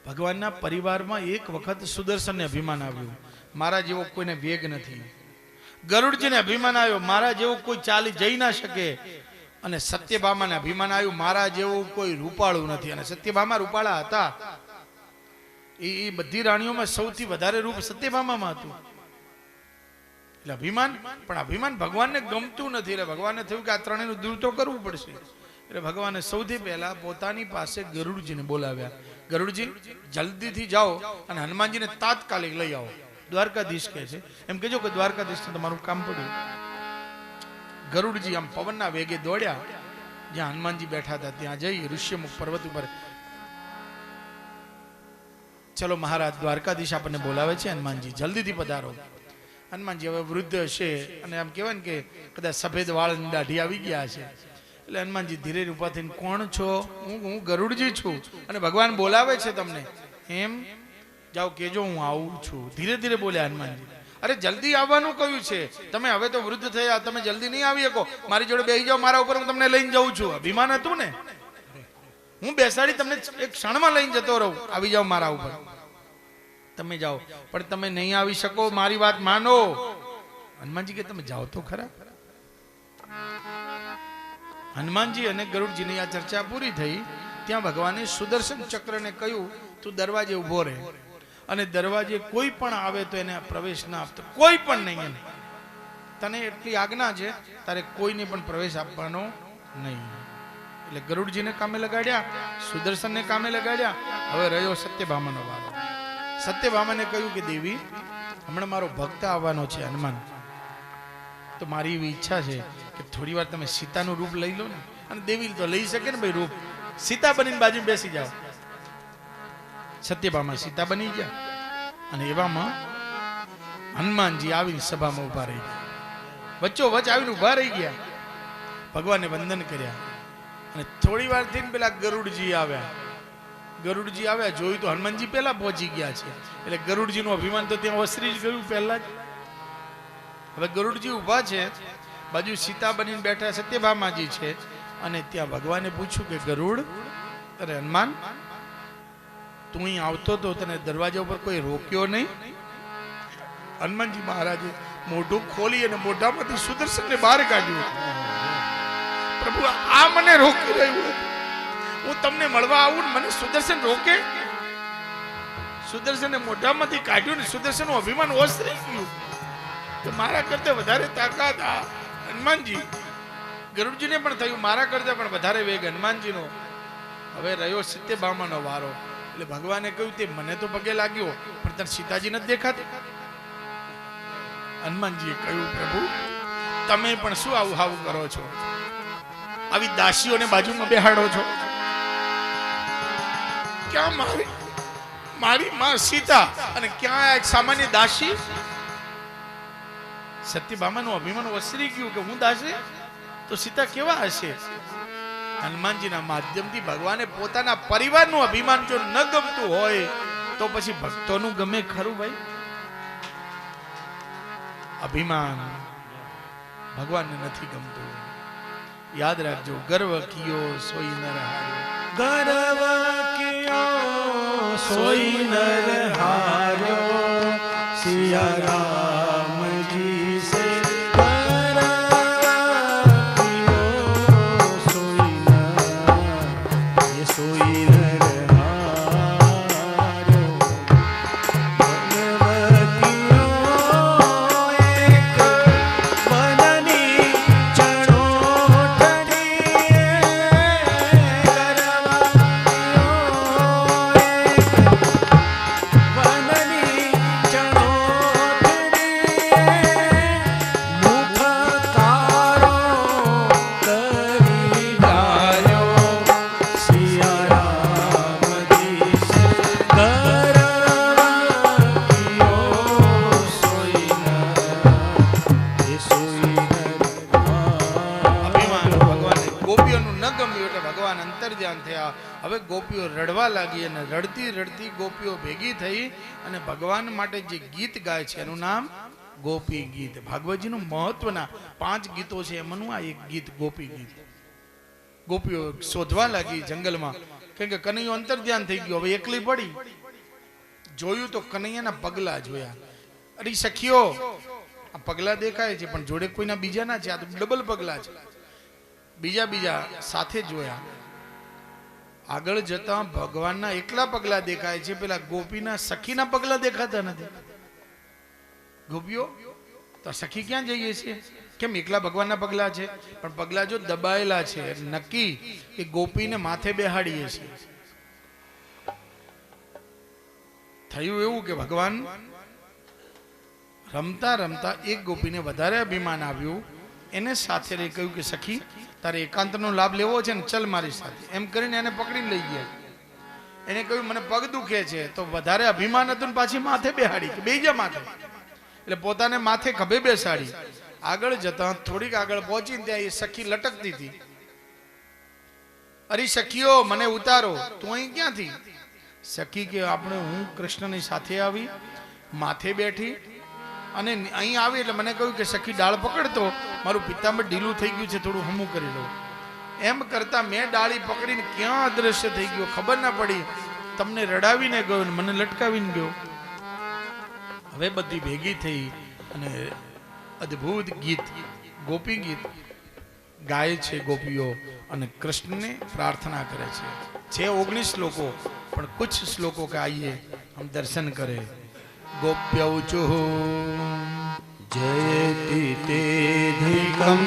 ભગવાનના પરિવારમાં એક વખત સુદર્શનને અભિમાન આવ્યું, મારા જેવો કોઈને વેગ નથી. ગરુડજીને અભિમાન આવ્યો, મારા જેવો કોઈ ચાલી જઈ ના શકે. અને સત્યભામાને અભિમાન આવ્યું, મારા જેવું કોઈ રૂપાળું નથી. અને સત્યભામા રૂપાળા હતા. એ બધી રાણીઓમાં સૌથી વધારે રૂપ સત્યભામામાં હતું. એટલે અભિમાન, પણ અભિમાન ભગવાનને ગમતું નથી. એટલે ભગવાનને થયું કે આ ત્રણેયનું દૂર તો કરવું પડશે. એટલે ભગવાને સૌથી પહેલા પોતાની પાસે ગરુડજીને બોલાવ્યા. ગરુડજી, જલ્દીથી જાઓ અને હનુમાનજીને તાત્કાલિક લઈ આવો. દ્વારકાધીશ કહે છે, એમ કહેજો કે દ્વારકાધીશને તમારું કામ પડ્યું. ગરુડજી આમ પવનના વેગે દોડ્યા જ્યાં હનુમાનજી બેઠા હતા ત્યાં જઈ ઋષ્યમુખ પર્વત ઉપર. ચલો મહારાજ, દ્વારકાધીશ આપણને બોલાવે છે. હનુમાનજી જલ્દીથી પધારો. હનુમાનજી હવે વૃદ્ધ હશે અને આમ કહેવાય ને કે કદાચ સફેદ વાળની દાઢી આવી ગયા છે. એટલે હનુમાનજી ધીરે ઉભા થઈને, કોણ છો? હું ગરુડજી છું અને ભગવાન બોલાવે છે તમને. એમ? જાઓ કેજો હું આવું છું. ધીરે ધીરે બોલ્યા હનુમાનજી. અરે જલ્દી આવવાનું કહ્યું છે. તમે હવે તો વૃદ્ધ થયા, તમે જલ્દી નહીં આવી શકો. મારી જોડે બેસી જાઓ, મારા ઉપર હું તમને લઈને જઉં છું. અભિમાન હતું ને, હું બેસાડી તમને એક ક્ષણમાં લઈને જતો રહું. આવી જાઓ મારા ઉપર. તમે જાઓ, પણ તમે નહીં આવી શકો, મારી વાત માનો. હનુમાનજી કે તમે જાઓ તો ખરા. હનુમાનજી અને ગરુડજીની આ ચર્ચા પૂરી થઈ. ત્યાં ભગવાને સુદર્શન ચક્રને કહ્યું, તું દરવાજે ઉભો રહે અને દરવાજે કોઈ પણ આવે તો એને પ્રવેશ ના આપતો. કોઈ પણ નહીં. એને તને એટલી આજ્ઞા છે, તારે કોઈને પણ પ્રવેશ આપવાનો નહીં. એટલે ગરુડજીને કામે લગાડ્યા, સુદર્શનને કામે લગાડ્યા. હવે રહ્યો સત્યભામાનો વારો. સત્યભામાને કહ્યું કે દેવી, હમણાં મારો ભક્ત આવવાનો છે હનુમાન, તો મારી એવી ઈચ્છા છે કે થોડી વાર તમે સીતાનું રૂપ લઈ લો ને. અને દેવી તો લઈ શકે ને ભાઈ રૂપ. સીતા બનીને બાજુ બેસી જાઓ. સત્યભામા સીતા બની ગયા. અને એવામાં હનુમાનજી આવીને સભામાં ઉભા રહી ગયા. વચ્ચો વચ આવીને ઉભા રહી ગયા. ભગવાનને વંદન કર્યા. અને થોડી વાર થઈને પેલા ગરુડજી આવ્યા. ગરુડજી આવ્યા, જોયું તો હનુમાનજી પહેલા પહોંચી ગયા છે. એટલે ગરુડજીનું અભિમાન તો ત્યાં ઓસરી જ ગયું પહેલા જ. હવે ગરુડજી ઉભા છે, બાજુ સીતા બનીને બેઠા સત્યભામાજી છે. અને ત્યાં ભગવાને પૂછ્યું કે ગરુડ, અરે હનુમાન, તું અહીં આવતો તો તને દરવાજા ઉપર કોઈ રોક્યો નહીં? હનુમાનજી મહારાજે મોઢું ખોલી અને મોઢામાંથી સુદર્શનને બહાર કાઢ્યું. પ્રભુ, આ મને રોકી રહ્યું. હું તમને મળવા આવું, મને સુદર્શન રોકે? સુદર્શને મોઢામાંથી કાઢ્યું ને સુદર્શનનું અભિમાન ઓસરી ગયું. તો મારા કરતા વધારે તાકાત આ હનુમાનજી. ગરુડજીને પણ થયું મારા કરતા પણ વધારે વેગ હનુમાનજીનો. હવે રહ્યો સત્યભામાનો વારો. એટલે ભગવાને કહ્યું, તે મને તો પગે લાગ્યો, પણ તને સીતાજી નથી દેખાતી? હનુમાનજીએ કહ્યું, પ્રભુ, તમે પણ શું આવું હાવું કરો છો? આવી દાસીઓને બાજુમાં બેહાડો છો? ક્યાં મારી માં સીતા અને ક્યાં એક સામાન્ય દાસી? સત્યભામાનું અભિમાન વસરી ગયું કે હું દાસી, તો સીતા કેવા હશે? હનુમાનજીના માધ્યમથી ભગવાને પોતાના પરિવારનું અભિમાન જો ન ગમતું હોય તો પછી ભક્તોનું ગમે ખરું ભાઈ? અભિમાન ભગવાનને નથી ગમતું. યાદ રાખજો, ગર્વ કિયો સોઈ નર હાર્યો. ગર્વ કિયો સોઈ નર હાર્યો. સિયા રામજી સે ગર્વ કિયો સોઈ નર, ये सोई नर हार्यो. ગર્વ કિયો એક વનની ચણોઠડી. ગોપીઓ રડવા લાગી અને રડતી રડતી ગોપીઓ ભેગી થઈ અને ભગવાન માટે જે ગીત ગાય છે એનું નામ ગોપી ગીત. ભાગવતજીનું મહત્વના 5 ગીતો છે એમાંનું આ એક ગીત ગોપી ગીત. ગોપીઓ શોધવા લાગી જંગલમાં, કેમ કે કનૈયો અંતર ધ્યાન થઈ ગયો, હવે એકલી પડી. જોયું તો કનૈયાના પગલા જોયા. અરે સખીઓ, આ પગલા દેખાય છે પણ જોડે કોઈના બીજા ના છે, આ તો ડબલ પગલા છે. બીજા સાથે જોયા. આગળ જતા ભગવાનના એકલા પગલા દેખાય છે, પેલા ગોપીના સખીના પગલા દેખાતા નથી. ગોપીઓ તો સખી ક્યાં જઈએ છીએ? કેમ એકલા ભગવાનના પગલા છે? પણ પગલા જો દબાયેલા છે, નક્કી એ ગોપીને માથે બેહાડીએ છીએ. થયું એવું કે ભગવાન રમતા રમતા એક ગોપીને વધારે અભિમાન આવ્યું. એને સાથે રહી કહ્યું કે સખી, તારે એકાંતનો લાભ લેવો છે ને, ચલ મારી સાથે. એમ કરીને એને પકડીને લઈ ગયા. એને કહ્યું મને પગ દુખે છે. તો વધારે અભિમાન હતું ને પાછી માથે બેહાડી કે બેહી જા માથે. એટલે પોતાને માથે ખભે બેસાડી. આગળ જતા થોડીક આગળ પહોંચીને ત્યાં એ સખી લટકતી હતી. અરે સખીઓ, મને ઉતારો. તું અહીં ક્યાંથી? સખી કે આપણે હું કૃષ્ણની સાથે આવી, માથે બેઠી અને અહીં આવી એટલે મને કહ્યું કે સખી ડાળ પકડતો, મારું પિત્તાંબર ઢીલું થઈ ગયું છે, થોડું હમું કરી લો. એમ કરતા મેં ડાળી પકડીને ક્યાં અદ્રશ્ય થઈ ગયો, ખબર ના પડી. તમને રડાવીને ગયો ને મને લટકાવીને ગયો. હવે બધી ભેગી થઈ અને અદ્ભુત ગીત, ગોપી ગીત ગાય છે ગોપીઓ અને કૃષ્ણને પ્રાર્થના કરે છે. 19 શ્લોકો, પણ कुछ श्लोकों का आइए हम दर्शन करें. गोप्यौचु जयति तेधिकं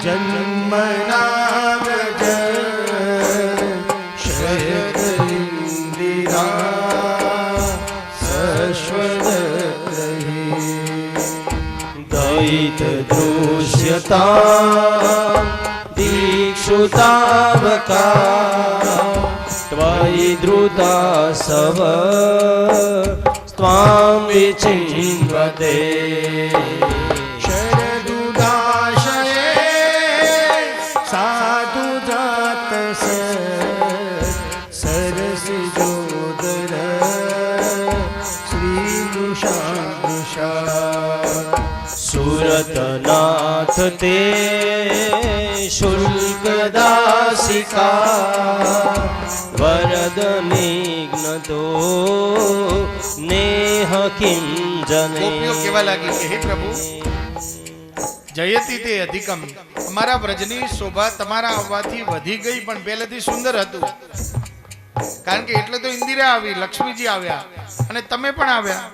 जन्मनाग शरदिंदिरा सश्वदहि दयित दृश्यता दीक्षुतावका त्वयि द्रुता सव त्वां विचिन्वते शरदुदाशये साधु जात सरसिजोदर श्रीनुषा सुरतनाथ ते शुल्कदासिका वरद निघ्नतो नेह किं जने. ગોપીઓ કેવા લાગી કે હે પ્રભુ, જયતી તે અધિકમ, અમારા વ્રજની શોભા તમારા આવવાથી વધી ગઈ, પણ પહેલેથી સુંદર હતું. કારણ કે એટલે તો ઇન્દિરા આવી, લક્ષ્મીજી આવ્યા અને તમે પણ આવ્યા.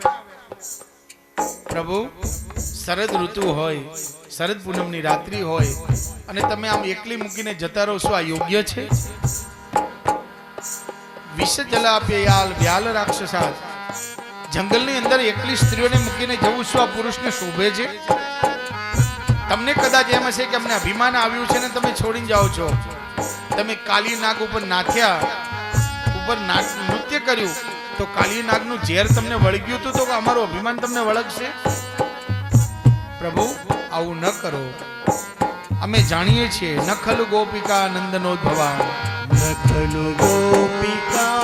પ્રભુ, શરદ ઋતુ હોય, શરદ પૂનમની રાત્રિ હોય અને તમે આમ એકલી મૂકીને જતા રહો, શું આ યોગ્ય છે? વિષ જલાપ્યયાલ વ્યાલ રાક્ષસા, જંગલની અંદર એકલી સ્ત્રીઓને મૂકીને જવું શું આ પુરુષને શોભે છે? તમને કદાચ એમ હશે કે અમને અભિમાન આવ્યું છે ને તમે છોડીને જાઓ છો. તમે કાલી નાગ ઉપર નાથ્યા, ઉપર નૃત્ય કર્યું, તો કાલી નાગનું ઝેર તમને વળગ્યું હતું, તો અમારું અભિમાન તમને વળગશે? પ્રભુ, આવું ન કરો. અમે જાણીએ છીએ ન ખલુ ગોપિકા નંદનોદ્ભવા, ન ખલુ ગોપિકા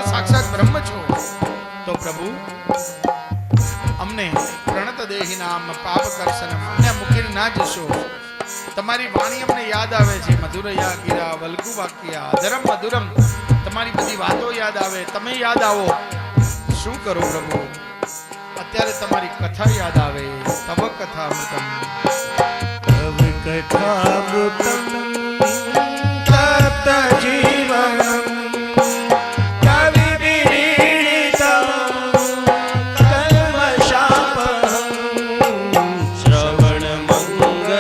સાક્ષાત બ્રહ્મ છો. તો પ્રભુ, અમને પ્રણત દેહી નામ પાપ કરસનમ, અમને મૂકીને ના જશો. તમારી વાણી અમને યાદ આવે છે, મધુરયા ગીરા વલ્ગુ વાક્યા અધરમ મધુરમ, તમારી બધી વાતો યાદ આવે. તમે યાદ આવો. શું કરો પ્રભુ, અત્યારે તમારી કથા યાદ આવે. તવ કથા અમૃતમ, તવ કથા અમૃતમ તપ્ત જીવનમ શ્રવણ મંગલ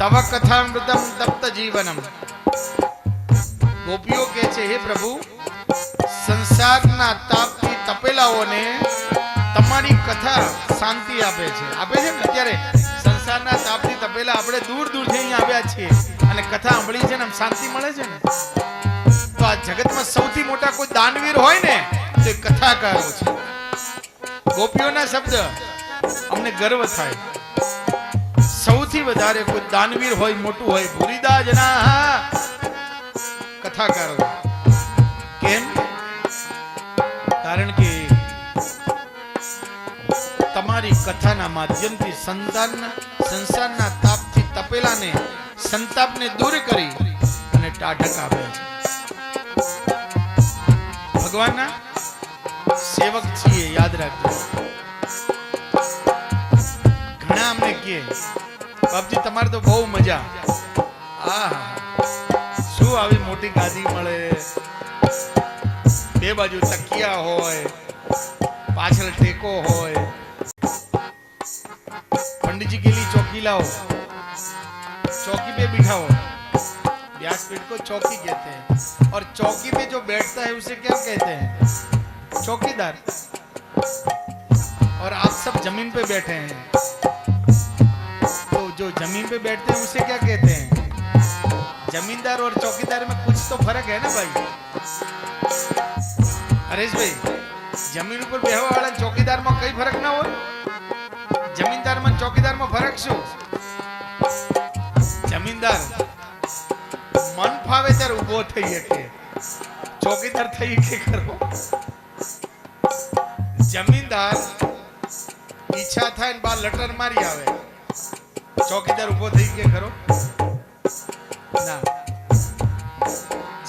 तव कथामृतम तप्त जीवनम. ગોપીઓ કહે છે હે પ્રભુ સંસારના તાપથી તપેલાઓને તમારી કથા શાંતિ આપે છે ને. અત્યારે સંસારના તાપથી તપેલા આપણે દૂર દૂરથી અહીંયા આવ્યા છીએ અને કથા સાંભળી છે ને આમ શાંતિ મળે છે ને. તો આ જગતમાં સૌથી મોટા કોઈ દાનવીર હોય ને તો એ કથાકારો છે. ગોપીઓના શબ્દ અમને ગર્વ થાય. સૌથી વધારે કોઈ દાનવીર હોય મોટું હોય ભૂરીદાજના કથાકારો. કેમ? કારણ કે તમારી કથાના માધ્યમથી સંસારના તાપથી તપેલાને સંતાપને દૂર કરી અને ટાઢક આપે છે. ભગવાનના સેવક છીએ યાદ રાખજો. ઘણા અમને કહે બાપજી તમારે તો બહુ મજા. શું આવી મોટી ગાદી મળે, બે બાજુ તકિયા હોય, પાછળ ટેકો હોય. पंडित जी के लिए चौकी लाओ, चौकी पे बिठाओ. व्यासपीठ को चौकी कहते हैं और चौकी पे जो बैठता है उसे क्या कहते हैं? चौकीदार. और आप सब जमीन पे बैठे हैं तो जो जमीन पे बैठते हैं उसे क्या कहते हैं? जमींदार और चौकीदार में कुछ तो फर्क है ना भाई. हरेश भाई जमीन पर बेहवा वाला चौकीदार में कई फर्क ना हो. जमीनदार में चौकीदार में फर्क शू? जमीनदार मन फावे त्यारे उभो थई શકે, चौकीदार थई के करो. जमीनदार ઈચ્છા થાય ને બાર લટર મારી આવે, चौकीदार ઉભો થઈ કે કરો ના.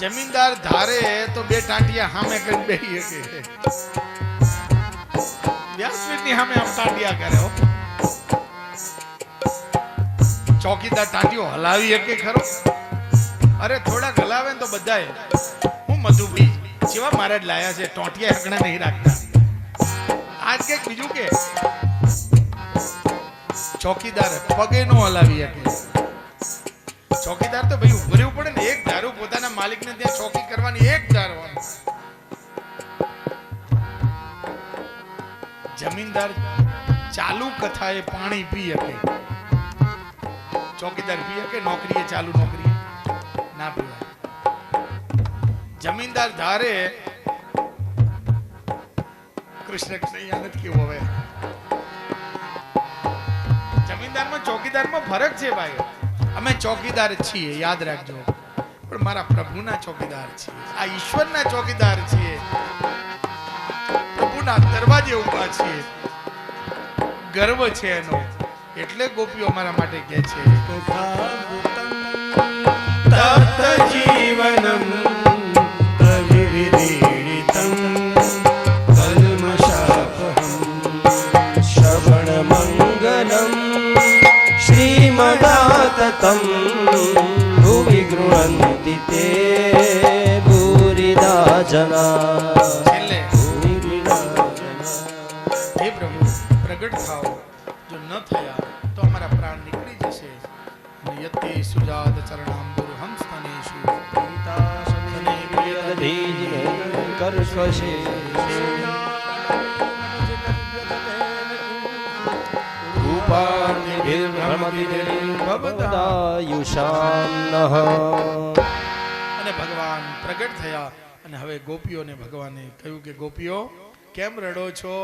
जमीनदार धारे तो बे टांटिया हामे કરીને બેહી શકે. વ્યાસપીઠની સામે આમ ટાંટિયા કરે હો. चौकीदार टांटियो हलावी के खरो? अरे थोड़ा हलावे तो बधाए. हूँ मधुभाई जेवा महाराज लाया छे टोटिया हकड़ा नहीं राखता. आज के बीजू के चौकीदार पगे नो हलावी के. चौकीदार तो भाई उभरे पड़े ने. एक धारू पोताना मालिक ने त्या चौकी करवानी एक धारू. जमीनदार चालू कथाए पानी पी सके, चौकीदार पी के नौकरी चालू नौकरी ना पीवा. जमीनदार धारे कृष्ण आनंद क्यों होवे. जमीनदार में चौकीदार में फरक है भाई. अमे चौकीदार छीए याद राखजो, पण मारा प्रभुना चौकीदार छीए. आ ईश्वरना चौकीदार छीए. प्रभुना दरवाजे उभा छीए. गर्व छे एनो. એટલે ગોપીઓ અમારા માટે કહે છે તપ્ત જીવનમ પ્રવિવિદીડિતમ કલ્મષાપહમ શ્રવણ મંગલમ શ્રીમદાતતમ ભુવિ ગૃહંતિ તે ભૂરિદા જના. હે પ્રભુ પ્રગટ થાઓ. जो न थया तो हमारा प्राण निकली जैसे. यत्ते सुजात चरणाम्बुर हम स्तनेषु पीताशने प्रियदधीजिने कर्कशे રૂપાનિર્ભ્રમતિર્ભવદાયુષાન્નઃ. અને ભગવાન પ્રગટ થયા અને હવે ગોપીઓને ભગવાને કહ્યું કે ગોપીઓ કેમ રડો છો?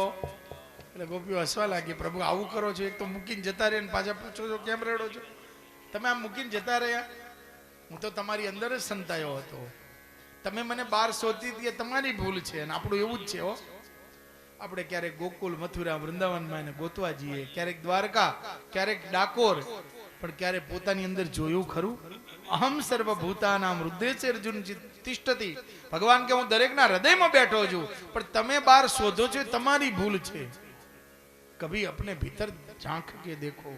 એટલે ગોપીઓ હસવા લાગી. પ્રભુ આવું કરો છો? એક તો મૂકીને જતા રહ્યા ને પાછા પૂછો છો કેમ રડો છો? તમે આમ મૂકીને જતા રહ્યા? હું તો તમારી અંદર જ સંતાયો હતો. તમે મને બહાર શોધતી હતી એ તમારી ભૂલ છે. અને આપણું એવું જ છે હો. આપણે ક્યારેક ગોકુલ મથુરા વૃંદાવનમાં એને ગોતવા જઈએ, ક્યારેક દ્વારકા, ક્યારેક ડાકોર, પણ ક્યારે પોતાની અંદર જોયું ખરું? અહમ સર્વભૂતાનામ હૃદયે અર્જુન તિષ્ઠતિ. ભગવાન કે હું દરેકના હૃદયમાં બેઠો છું, પણ તમે બહાર શોધો છો તમારી ભૂલ છે. कभी अपने भीतर झांक के देखो,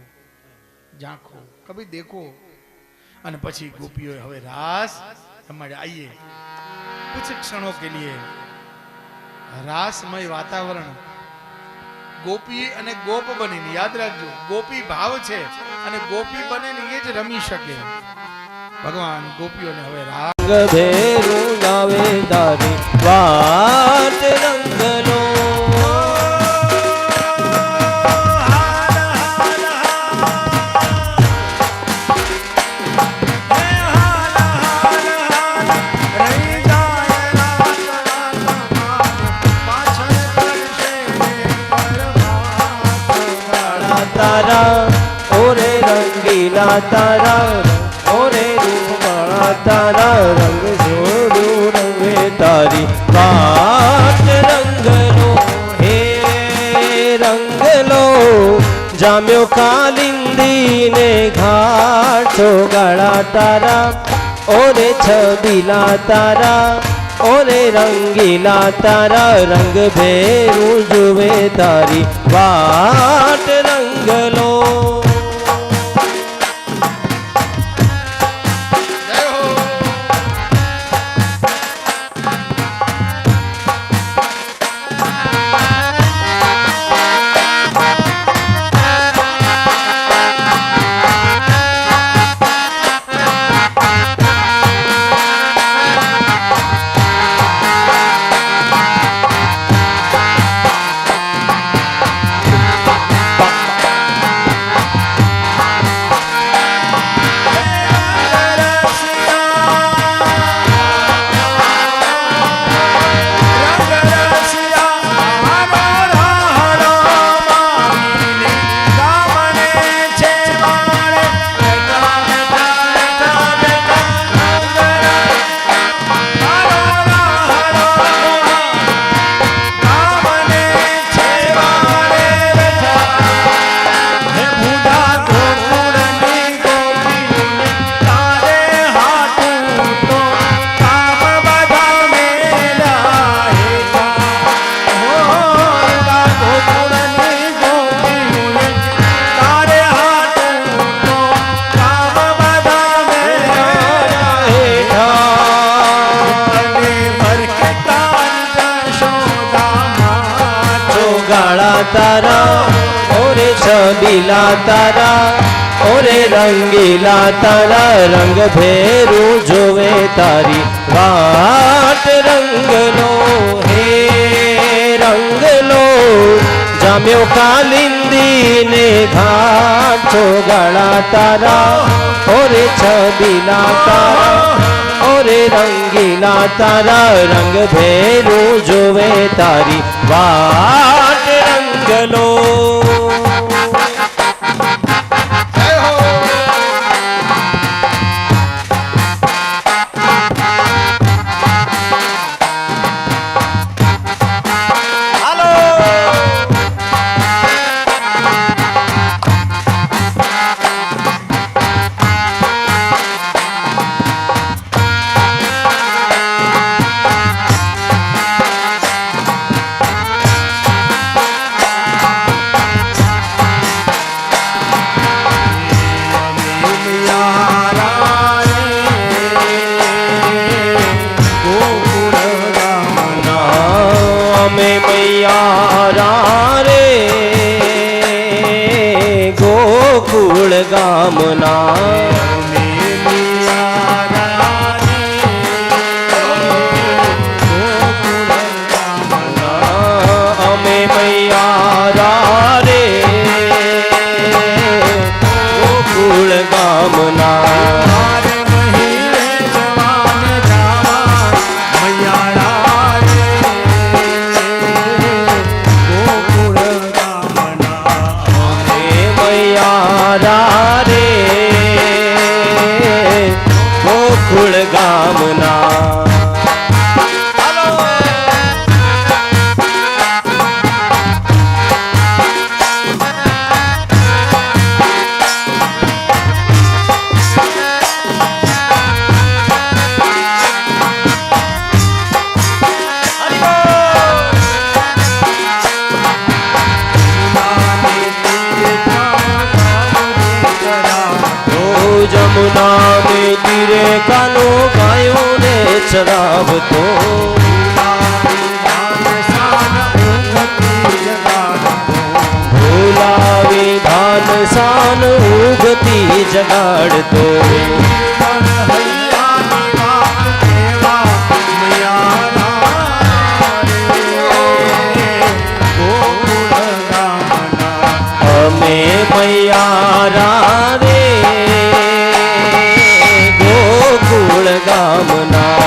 झांको, कभी देखो. અને પછી ગોપીઓ હવે રાસ રમાડે. આઈએ कुछ क्षणों के लिए रासमय वातावरण ગોપી અને ગોપ બનીને, યાદ રાખજો, ગોપી ભાવ છે અને ગોપી બને ને એ જ રમી શકે. ભગવાન ગોપીઓને હવે રંગ ભેરું લાવે તારી વાટ રંગનો. તારા ઓરે રંગીલા તારા ઓરે રૂપા તારા રંગ જોડું રંગે તારી વાટ રંગલો. હે રંગલો જામ્યો કાલિંદીને ઘાટો ગાળા તારા ઓરે છબીલા તારા ઓરે રંગીલા તારા રંગ ભેરું જુએ તારી વાટ રંગલો. તારા ઓરે છબીલા તારા ઓરે રંગીલા તારા રંગ ભેરું જોવે તારી વાટ રંગલો. હે રંગલો જામ્યો કાલિંદીને ઘાટો ગાળા તારા ઓરે છબીલા તારા ઓરે રંગીલા તારા રંગ ભેરું જોવે તારી વાટ રંગલો. ગોકુળ ગામના અમે મૈયારા રે ગોકુળ ગામના ગોકુળ ગામના જમુના ને તીરે કાનો ગાયો ને ચરાવતો જગાડતો અમે મૈયારા રે ગોકુળ ગામના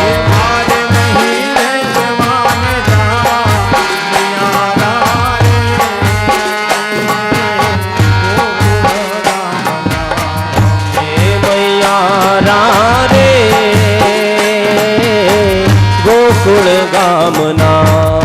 ગોકુળ ગામના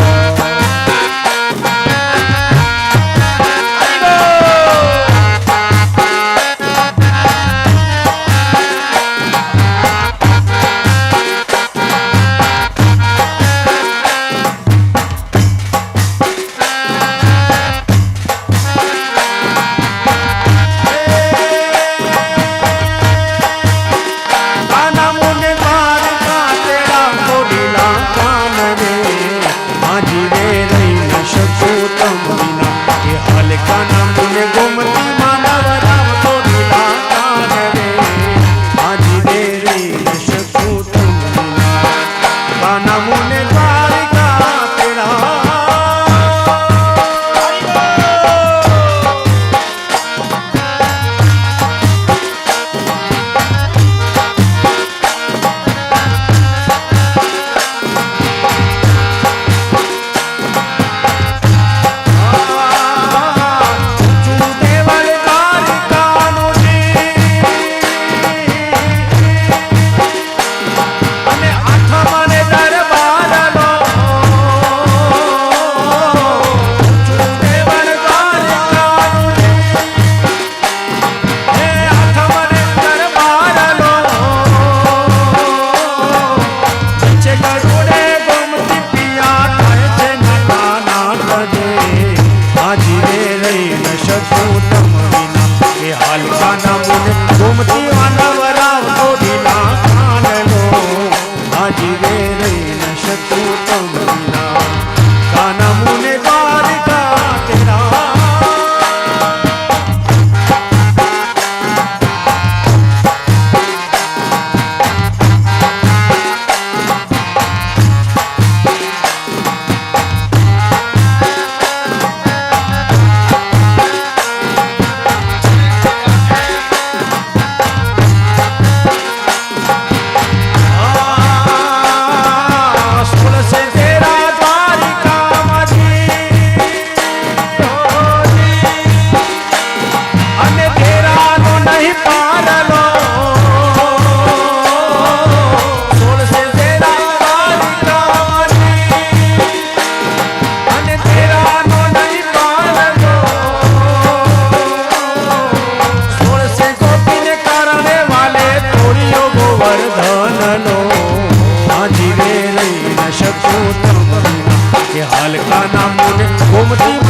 હાલકા નામ ગોમતી